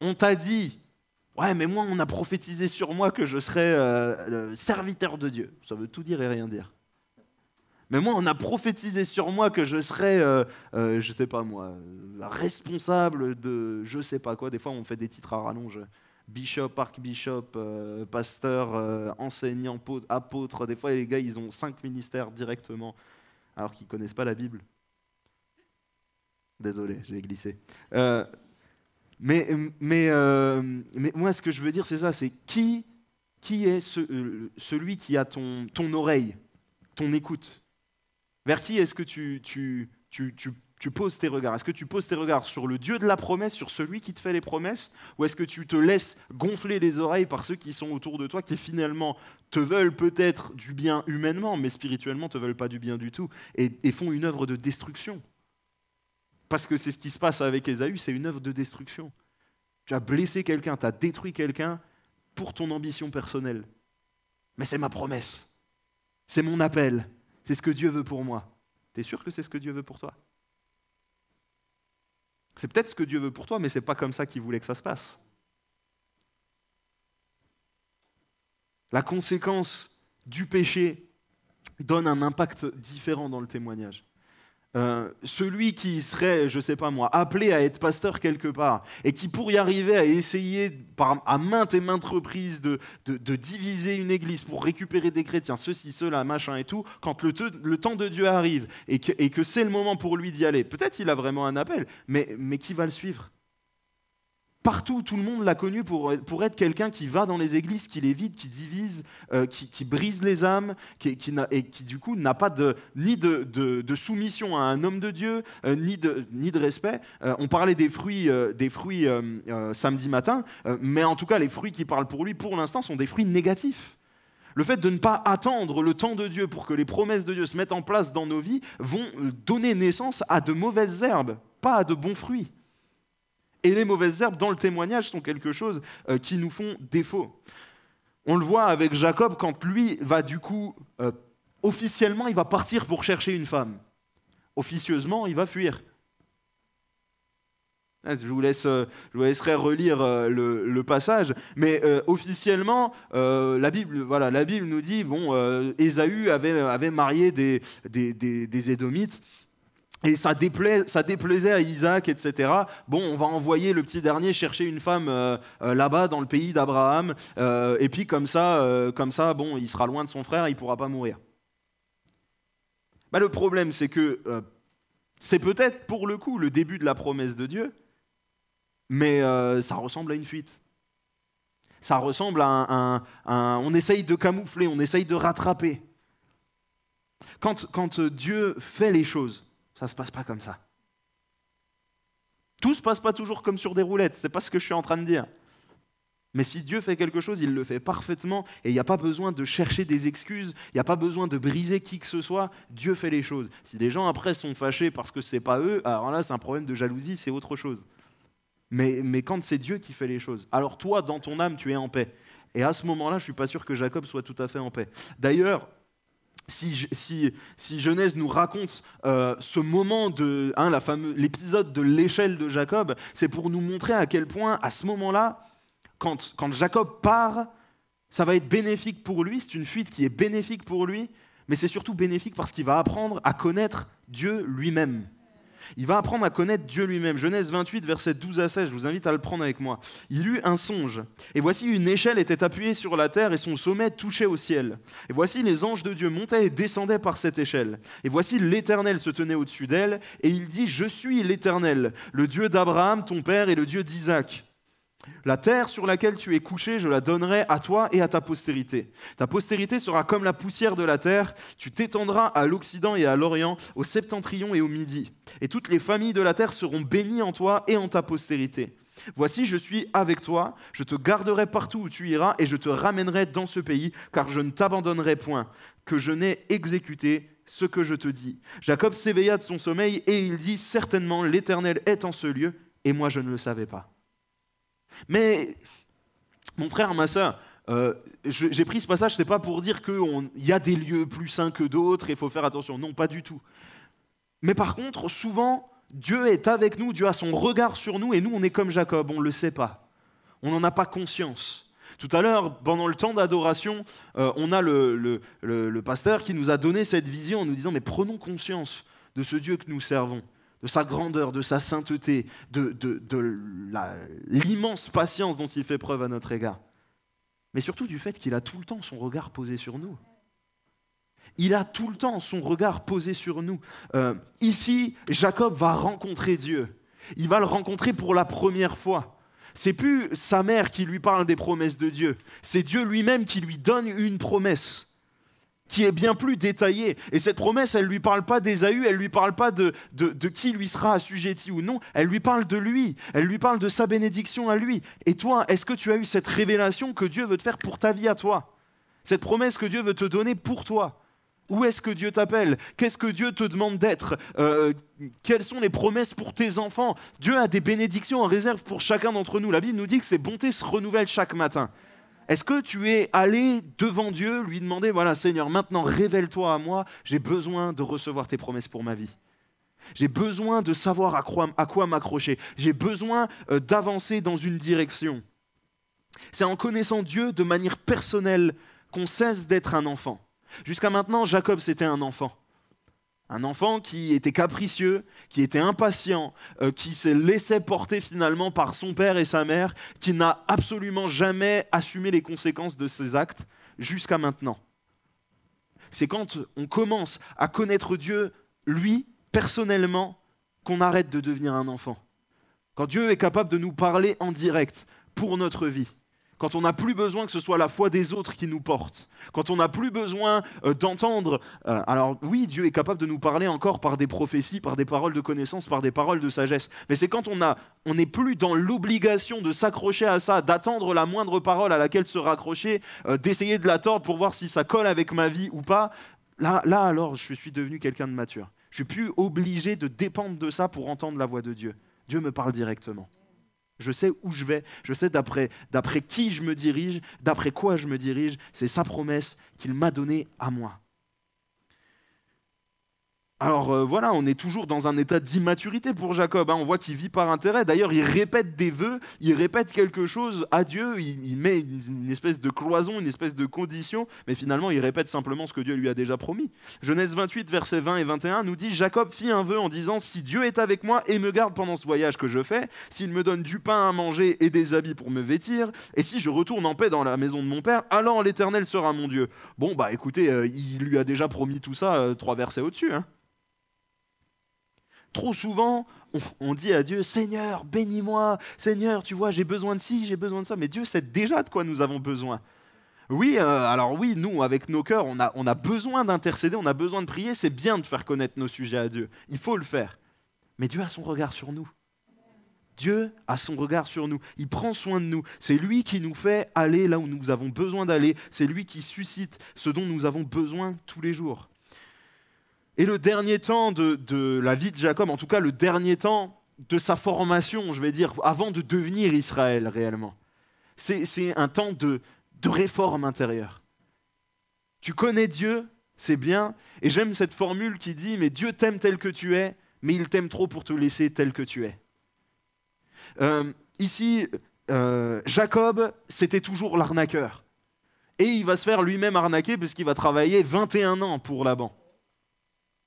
on t'a dit « Ouais, mais moi, on a prophétisé sur moi que je serais serviteur de Dieu », ça veut tout dire et rien dire. Mais moi, on a prophétisé sur moi que je serais, je sais pas moi, responsable de je sais pas quoi. Des fois, on fait des titres à rallonge. Bishop, archbishop, pasteur, enseignant, apôtre. Des fois, les gars, ils ont 5 ministères directement, alors qu'ils connaissent pas la Bible. Désolé, j'ai glissé. Mais moi, ce que je veux dire, c'est ça, c'est qui est celui qui a ton oreille, ton écoute. Vers qui est-ce que tu poses tes regards? Est-ce que tu poses tes regards sur le Dieu de la promesse, sur celui qui te fait les promesses? Ou est-ce que tu te laisses gonfler les oreilles par ceux qui sont autour de toi, qui finalement te veulent peut-être du bien humainement, mais spirituellement te veulent pas du bien du tout, et font une œuvre de destruction? Parce que c'est ce qui se passe avec Ésaü, c'est une œuvre de destruction. Tu as blessé quelqu'un, tu as détruit quelqu'un pour ton ambition personnelle. Mais c'est ma promesse, c'est mon appel. C'est ce que Dieu veut pour moi. T'es sûr que c'est ce que Dieu veut pour toi? C'est peut-être ce que Dieu veut pour toi, mais c'est pas comme ça qu'il voulait que ça se passe. La conséquence du péché donne un impact différent dans le témoignage. Celui qui serait, je sais pas moi, appelé à être pasteur quelque part et qui pour y arriver a essayé à maintes et maintes reprises de diviser une église pour récupérer des chrétiens, ceci, cela, machin et tout, quand le temps de Dieu arrive et que c'est le moment pour lui d'y aller, peut-être il a vraiment un appel, mais qui va le suivre? Partout, tout le monde l'a connu pour être quelqu'un qui va dans les églises, qui les vide, qui divise, qui brise les âmes, qui du coup n'a pas ni de soumission à un homme de Dieu, ni de respect. On parlait des fruits samedi matin, mais en tout cas, les fruits qui parlent pour lui, pour l'instant, sont des fruits négatifs. Le fait de ne pas attendre le temps de Dieu pour que les promesses de Dieu se mettent en place dans nos vies vont donner naissance à de mauvaises herbes, pas à de bons fruits. Et les mauvaises herbes dans le témoignage sont quelque chose qui nous font défaut. On le voit avec Jacob quand lui va du coup, officiellement, il va partir pour chercher une femme. Officieusement, il va fuir. Je vous laisserai relire le passage, mais officiellement, la Bible nous dit, Ésaü avait marié des Édomites, et ça déplaisait à Isaac, etc. On va envoyer le petit dernier chercher une femme là-bas dans le pays d'Abraham, et puis comme ça, il sera loin de son frère, il ne pourra pas mourir. Le problème, c'est que c'est peut-être pour le coup le début de la promesse de Dieu, mais ça ressemble à une fuite. Ça ressemble à on essaye de camoufler, on essaye de rattraper. Quand Dieu fait les choses, ça ne se passe pas comme ça. Tout ne se passe pas toujours comme sur des roulettes, ce n'est pas ce que je suis en train de dire. Mais si Dieu fait quelque chose, il le fait parfaitement et il n'y a pas besoin de chercher des excuses, il n'y a pas besoin de briser qui que ce soit, Dieu fait les choses. Si les gens après sont fâchés parce que ce n'est pas eux, alors là c'est un problème de jalousie, c'est autre chose. Mais quand c'est Dieu qui fait les choses, alors toi dans ton âme tu es en paix. Et à ce moment-là, je ne suis pas sûr que Jacob soit tout à fait en paix. D'ailleurs, si Genèse nous raconte ce moment l'épisode de l'échelle de Jacob, c'est pour nous montrer à quel point, à ce moment-là, quand Jacob part, ça va être bénéfique pour lui, c'est une fuite qui est bénéfique pour lui, mais c'est surtout bénéfique parce qu'il va apprendre à connaître Dieu lui-même. Il va apprendre à connaître Dieu lui-même. Genèse 28, versets 12 à 16, je vous invite à le prendre avec moi. Il eut un songe, et voici une échelle était appuyée sur la terre, et son sommet touchait au ciel. Et voici les anges de Dieu montaient et descendaient par cette échelle. Et voici l'Éternel se tenait au-dessus d'elle, et il dit, « Je suis l'Éternel, le Dieu d'Abraham, ton père, et le Dieu d'Isaac. La terre sur laquelle tu es couché, je la donnerai à toi et à ta postérité. Ta postérité sera comme la poussière de la terre. Tu t'étendras à l'Occident et à l'Orient, au septentrion et au Midi. Et toutes les familles de la terre seront bénies en toi et en ta postérité. Voici, je suis avec toi, je te garderai partout où tu iras et je te ramènerai dans ce pays, car je ne t'abandonnerai point, que je n'ai exécuté ce que je te dis. » Jacob s'éveilla de son sommeil et il dit, « Certainement, l'Éternel est en ce lieu, et moi je ne le savais pas. » Mais, mon frère, ma sœur, j'ai pris ce passage, ce n'est pas pour dire qu'il y a des lieux plus saints que d'autres, il faut faire attention. Non, pas du tout. Mais par contre, souvent, Dieu est avec nous, Dieu a son regard sur nous, et nous, on est comme Jacob, on ne le sait pas. On n'en a pas conscience. Tout à l'heure, pendant le temps d'adoration, on a le pasteur qui nous a donné cette vision en nous disant « Mais prenons conscience de ce Dieu que nous servons. » De sa grandeur, de sa sainteté, de l'immense patience dont il fait preuve à notre égard. Mais surtout du fait qu'il a tout le temps son regard posé sur nous. Il a tout le temps son regard posé sur nous. Ici, Jacob va rencontrer Dieu. Il va le rencontrer pour la première fois. C'est plus sa mère qui lui parle des promesses de Dieu. C'est Dieu lui-même qui lui donne une promesse qui est bien plus détaillée. Et cette promesse, elle ne lui parle pas d'Ésaü, elle ne lui parle pas de qui lui sera assujetti ou non, elle lui parle de lui, elle lui parle de sa bénédiction à lui. Et toi, est-ce que tu as eu cette révélation que Dieu veut te faire pour ta vie à toi? Cette promesse que Dieu veut te donner pour toi? Où est-ce que Dieu t'appelle? Qu'est-ce que Dieu te demande d'être? Quelles sont les promesses pour tes enfants? Dieu a des bénédictions en réserve pour chacun d'entre nous. La Bible nous dit que ses bontés se renouvellent chaque matin. Est-ce que tu es allé devant Dieu, lui demander, voilà Seigneur, maintenant révèle-toi à moi, j'ai besoin de recevoir tes promesses pour ma vie. J'ai besoin de savoir à quoi m'accrocher. J'ai besoin d'avancer dans une direction. C'est en connaissant Dieu de manière personnelle qu'on cesse d'être un enfant. Jusqu'à maintenant, Jacob, c'était un enfant. Un enfant qui était capricieux, qui était impatient, qui se laissait porter finalement par son père et sa mère, qui n'a absolument jamais assumé les conséquences de ses actes jusqu'à maintenant. C'est quand on commence à connaître Dieu, lui, personnellement, qu'on arrête de devenir un enfant. Quand Dieu est capable de nous parler en direct pour notre vie. Quand on n'a plus besoin que ce soit la foi des autres qui nous porte, quand on n'a plus besoin d'entendre, alors oui, Dieu est capable de nous parler encore par des prophéties, par des paroles de connaissance, par des paroles de sagesse, mais c'est quand on n'est plus dans l'obligation de s'accrocher à ça, d'attendre la moindre parole à laquelle se raccrocher, d'essayer de la tordre pour voir si ça colle avec ma vie ou pas, là alors je suis devenu quelqu'un de mature. Je ne suis plus obligé de dépendre de ça pour entendre la voix de Dieu. Dieu me parle directement. Je sais où je vais, je sais d'après qui je me dirige, d'après quoi je me dirige. C'est sa promesse qu'il m'a donnée à moi. Alors voilà, on est toujours dans un état d'immaturité pour Jacob. On voit qu'il vit par intérêt. D'ailleurs, il répète des vœux, il répète quelque chose à Dieu. Il met une espèce de cloison, une espèce de condition, mais finalement, il répète simplement ce que Dieu lui a déjà promis. Genèse 28, versets 20 et 21 nous dit « Jacob fit un vœu en disant « Si Dieu est avec moi et me garde pendant ce voyage que je fais, s'il me donne du pain à manger et des habits pour me vêtir, et si je retourne en paix dans la maison de mon père, alors l'Éternel sera mon Dieu. » Bon, bah écoutez, il lui a déjà promis tout ça 3 versets au-dessus, Trop souvent, on dit à Dieu, Seigneur, bénis-moi, Seigneur, tu vois, j'ai besoin de ci, j'ai besoin de ça, mais Dieu sait déjà de quoi nous avons besoin. Oui, alors oui, nous, avec nos cœurs, on a besoin d'intercéder, on a besoin de prier, c'est bien de faire connaître nos sujets à Dieu, il faut le faire. Mais Dieu a son regard sur nous. Dieu a son regard sur nous, il prend soin de nous, c'est lui qui nous fait aller là où nous avons besoin d'aller, c'est lui qui suscite ce dont nous avons besoin tous les jours. Et le dernier temps de la vie de Jacob, en tout cas le dernier temps de sa formation, je vais dire, avant de devenir Israël réellement, c'est un temps de réforme intérieure. Tu connais Dieu, c'est bien, et j'aime cette formule qui dit « Mais Dieu t'aime tel que tu es, mais il t'aime trop pour te laisser tel que tu es. » Ici, Jacob, c'était toujours l'arnaqueur. Et il va se faire lui-même arnaquer parce qu'il va travailler 21 ans pour Laban.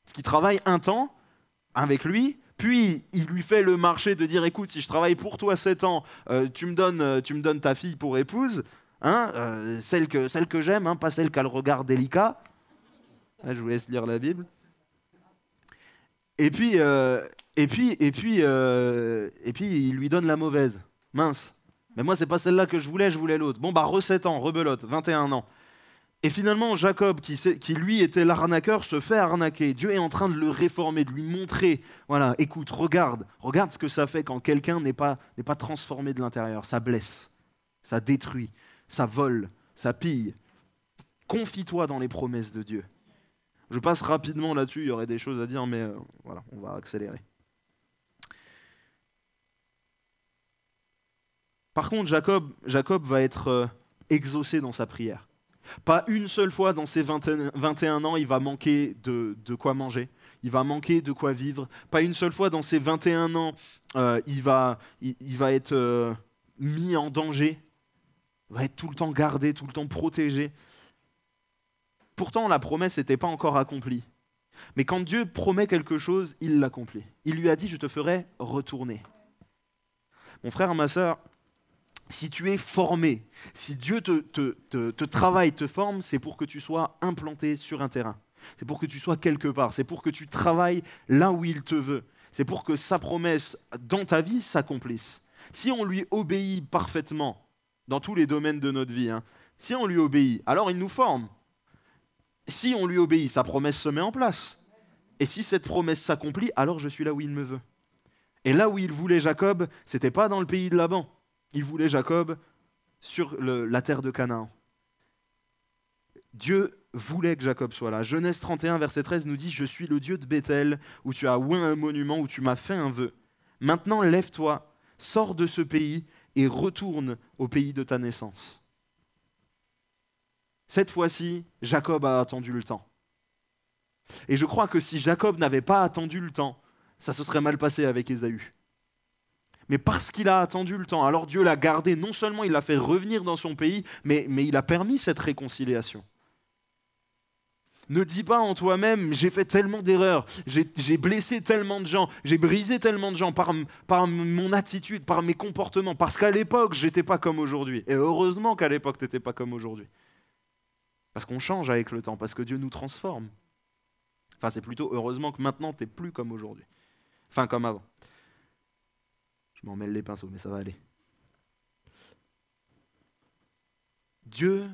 Parce qu'il travaille un temps avec lui, puis il lui fait le marché de dire « Écoute, si je travaille pour toi 7 ans, tu me donnes ta fille pour épouse, celle que j'aime, pas celle qui a le regard délicat. » Je vous laisse lire la Bible. Et puis il lui donne la mauvaise. Mince. Mais moi, c'est pas celle-là que je voulais l'autre. Bon, bah, 7 ans, rebelote, 21 ans. Et finalement, Jacob, qui lui était l'arnaqueur, se fait arnaquer. Dieu est en train de le réformer, de lui montrer, voilà, écoute, regarde ce que ça fait quand quelqu'un n'est pas transformé de l'intérieur. Ça blesse, ça détruit, ça vole, ça pille. Confie-toi dans les promesses de Dieu. Je passe rapidement là-dessus, il y aurait des choses à dire, mais voilà, on va accélérer. Par contre, Jacob va être exaucé dans sa prière. Pas une seule fois dans ses 21 ans, il va manquer de quoi manger, il va manquer de quoi vivre. Pas une seule fois dans ses 21 ans, il va être mis en danger, il va être tout le temps gardé, tout le temps protégé. Pourtant, la promesse n'était pas encore accomplie. Mais quand Dieu promet quelque chose, il l'accomplit. Il lui a dit « Je te ferai retourner ». Mon frère, ma sœur, si tu es formé, si Dieu te travaille, te forme, c'est pour que tu sois implanté sur un terrain. C'est pour que tu sois quelque part. C'est pour que tu travailles là où il te veut. C'est pour que sa promesse dans ta vie s'accomplisse. Si on lui obéit parfaitement dans tous les domaines de notre vie, si on lui obéit, alors il nous forme. Si on lui obéit, sa promesse se met en place. Et si cette promesse s'accomplit, alors je suis là où il me veut. Et là où il voulait Jacob, ce n'était pas dans le pays de Laban. Il voulait Jacob sur la terre de Canaan. Dieu voulait que Jacob soit là. Genèse 31, verset 13 nous dit « Je suis le Dieu de Béthel, où tu as oint un monument, où tu m'as fait un vœu. Maintenant, lève-toi, sors de ce pays et retourne au pays de ta naissance. » Cette fois-ci, Jacob a attendu le temps. Et je crois que si Jacob n'avait pas attendu le temps, ça se serait mal passé avec Ésaü. Mais parce qu'il a attendu le temps, alors Dieu l'a gardé, non seulement il l'a fait revenir dans son pays, mais il a permis cette réconciliation. Ne dis pas en toi-même, j'ai fait tellement d'erreurs, j'ai blessé tellement de gens, j'ai brisé tellement de gens par mon attitude, par mes comportements, parce qu'à l'époque, je n'étais pas comme aujourd'hui. Et heureusement qu'à l'époque, tu n'étais pas comme aujourd'hui. Parce qu'on change avec le temps, parce que Dieu nous transforme. Enfin, c'est plutôt heureusement que maintenant, tu n'es plus comme aujourd'hui. Enfin, comme avant. Je m'en mêle les pinceaux, mais ça va aller. Dieu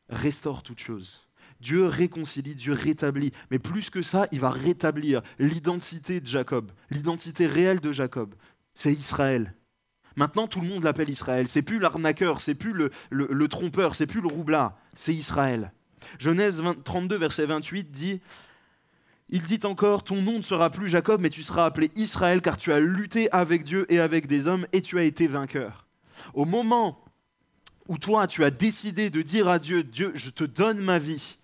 restaure toutes choses. Dieu réconcilie, Dieu rétablit. Mais plus que ça, il va rétablir l'identité de Jacob, l'identité réelle de Jacob. C'est Israël. Maintenant, tout le monde l'appelle Israël. C'est plus l'arnaqueur, c'est plus le trompeur, c'est plus le roublard, c'est Israël. Genèse 32, verset 28 dit « Il dit encore, ton nom ne sera plus Jacob, mais tu seras appelé Israël, car tu as lutté avec Dieu et avec des hommes, et tu as été vainqueur. » Au moment où toi, tu as décidé de dire à Dieu, « Dieu, je te donne ma vie,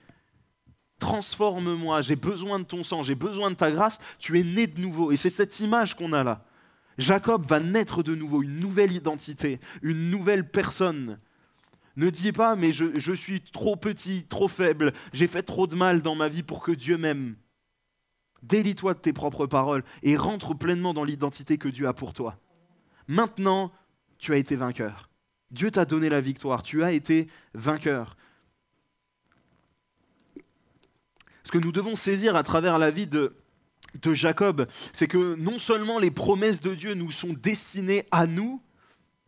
transforme-moi, j'ai besoin de ton sang, j'ai besoin de ta grâce », tu es né de nouveau. Et c'est cette image qu'on a là. Jacob va naître de nouveau, une nouvelle identité, une nouvelle personne. Ne dis pas, mais je suis trop petit, trop faible, j'ai fait trop de mal dans ma vie pour que Dieu m'aime. Délie-toi de tes propres paroles et rentre pleinement dans l'identité que Dieu a pour toi. Maintenant, tu as été vainqueur. Dieu t'a donné la victoire, tu as été vainqueur. Ce que nous devons saisir à travers la vie de Jacob, c'est que non seulement les promesses de Dieu nous sont destinées à nous,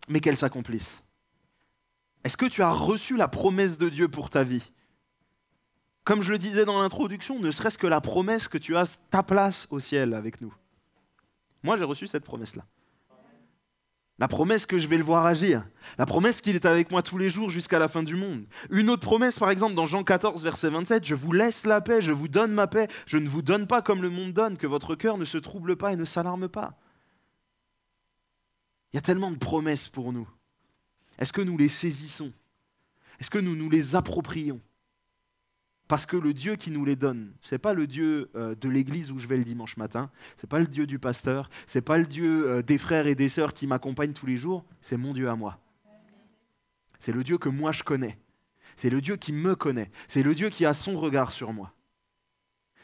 mais qu'elles s'accomplissent. Est-ce que tu as reçu la promesse de Dieu pour ta vie ? Comme je le disais dans l'introduction, ne serait-ce que la promesse que tu as ta place au ciel avec nous. Moi, j'ai reçu cette promesse-là. La promesse que je vais le voir agir. La promesse qu'il est avec moi tous les jours jusqu'à la fin du monde. Une autre promesse, par exemple, dans Jean 14, verset 27, « Je vous laisse la paix, je vous donne ma paix, je ne vous donne pas comme le monde donne, que votre cœur ne se trouble pas et ne s'alarme pas. » Il y a tellement de promesses pour nous. Est-ce que nous les saisissons ? Est-ce que nous nous les approprions ? Parce que le Dieu qui nous les donne, ce n'est pas le Dieu de l'église où je vais le dimanche matin, ce n'est pas le Dieu du pasteur, ce n'est pas le Dieu des frères et des sœurs qui m'accompagnent tous les jours, c'est mon Dieu à moi. C'est le Dieu que moi je connais, c'est le Dieu qui me connaît, c'est le Dieu qui a son regard sur moi.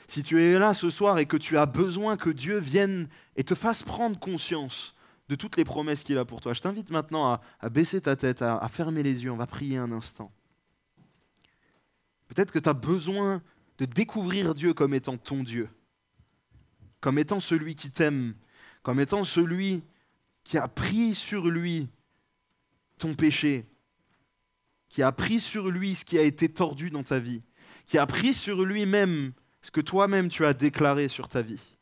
Si tu es là ce soir et que tu as besoin que Dieu vienne et te fasse prendre conscience de toutes les promesses qu'il a pour toi, je t'invite maintenant à baisser ta tête, à fermer les yeux, on va prier un instant. Peut-être que tu as besoin de découvrir Dieu comme étant ton Dieu, comme étant celui qui t'aime, comme étant celui qui a pris sur lui ton péché, qui a pris sur lui ce qui a été tordu dans ta vie, qui a pris sur lui-même ce que toi-même tu as déclaré sur ta vie.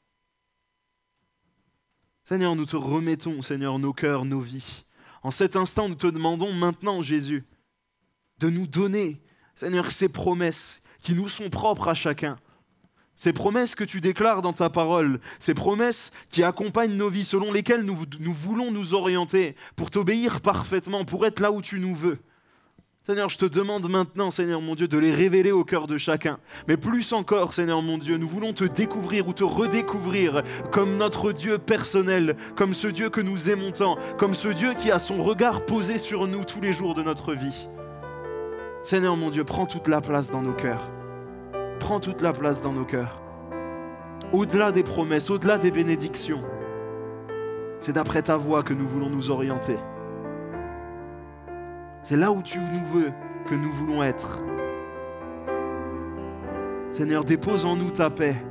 Seigneur, nous te remettons, Seigneur, nos cœurs, nos vies. En cet instant, nous te demandons maintenant, Jésus, de nous donner, Seigneur, ces promesses qui nous sont propres à chacun, ces promesses que tu déclares dans ta parole, ces promesses qui accompagnent nos vies, selon lesquelles nous voulons nous orienter pour t'obéir parfaitement, pour être là où tu nous veux. Seigneur, je te demande maintenant, Seigneur mon Dieu, de les révéler au cœur de chacun. Mais plus encore, Seigneur mon Dieu, nous voulons te découvrir ou te redécouvrir comme notre Dieu personnel, comme ce Dieu que nous aimons tant, comme ce Dieu qui a son regard posé sur nous tous les jours de notre vie. Seigneur mon Dieu, prends toute la place dans nos cœurs. Prends toute la place dans nos cœurs. Au-delà des promesses, au-delà des bénédictions, c'est d'après ta voix que nous voulons nous orienter. C'est là où tu nous veux que nous voulons être. Seigneur, dépose en nous ta paix,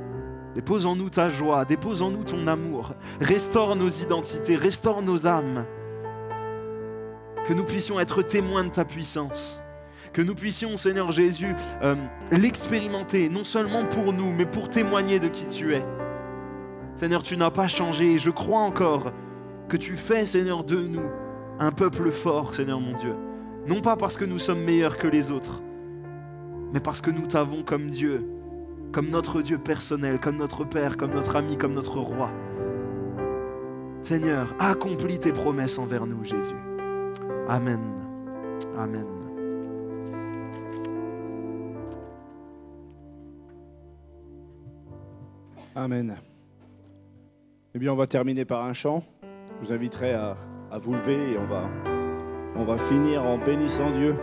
dépose en nous ta joie, dépose en nous ton amour. Restaure nos identités, restaure nos âmes. Que nous puissions être témoins de ta puissance. Que nous puissions, Seigneur Jésus, l'expérimenter, non seulement pour nous, mais pour témoigner de qui tu es. Seigneur, tu n'as pas changé et je crois encore que tu fais, Seigneur, de nous un peuple fort, Seigneur mon Dieu. Non pas parce que nous sommes meilleurs que les autres, mais parce que nous t'avons comme Dieu, comme notre Dieu personnel, comme notre Père, comme notre ami, comme notre Roi. Seigneur, accomplis tes promesses envers nous, Jésus. Amen. Amen. Amen. Eh bien, on va terminer par un chant. Je vous inviterai à vous lever et on va finir en bénissant Dieu.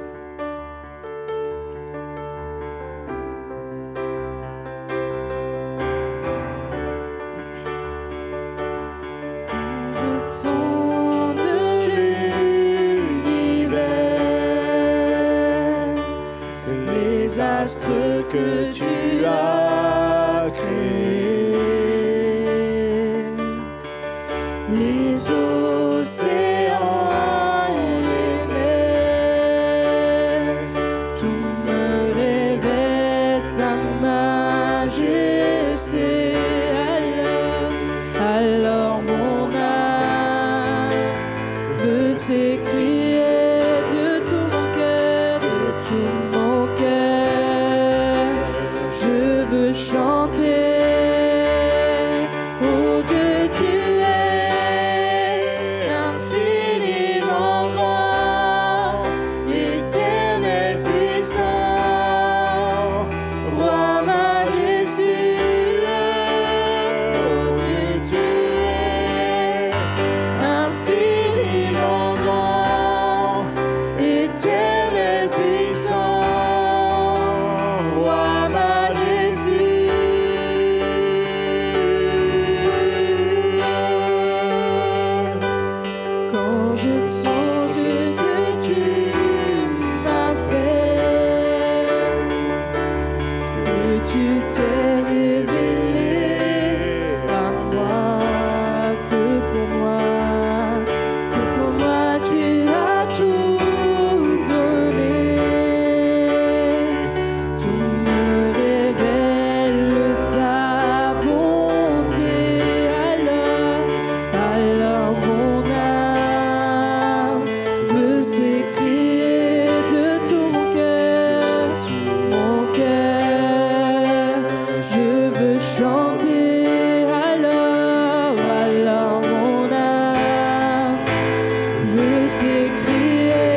Je sonde l'univers, les astres que tu as créés, les océans chanter. Oh Dieu, tu es infiniment grand, éternel puissant, roi majestueux. Oh Dieu, tu es infiniment grand, éternel puissant, roi majestueux. Quand je songe que tu m'as fait, que tu t'es révélé à moi, que pour moi tu as tout donné. Tout me révèle ta bonté. Alors mon âme veut s'écrier de tout mon cœur. Je veux chanter. Alors mon âme veut s'écrier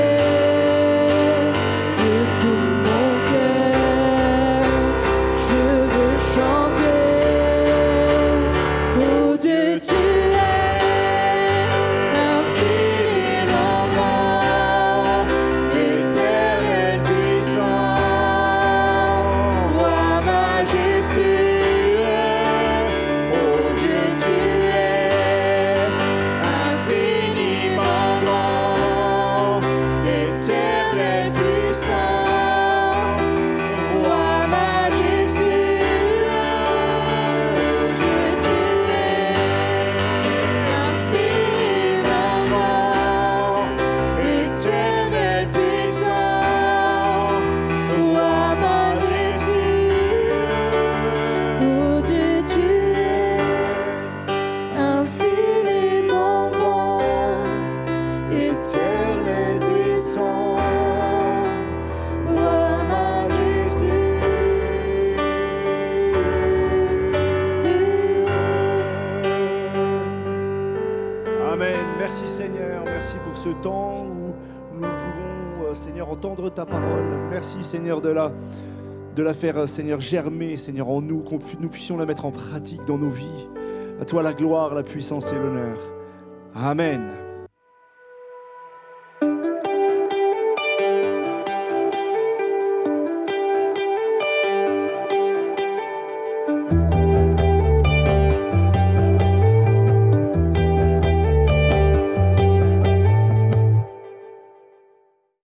de tout mon cœur. Je veux chanter. Oh Dieu, tu es infiniment grand, éternel puissant, roi majestueux. Oh Dieu, tu es infiniment grand, éternel puissant, roi majestueux. Oh Dieu, tu es infiniment grand, éternel puissant, roi majestueux. Oh Dieu, tu es infiniment grand, éternel puissant, roi majestueux. Amen. Merci Seigneur. Merci pour ce temps où nous pouvons, Seigneur, entendre ta parole. Merci Seigneur de la faire, Seigneur, germer, Seigneur, en nous, nous puissions la mettre en pratique dans nos vies. À toi la gloire, la puissance et l'honneur. Amen.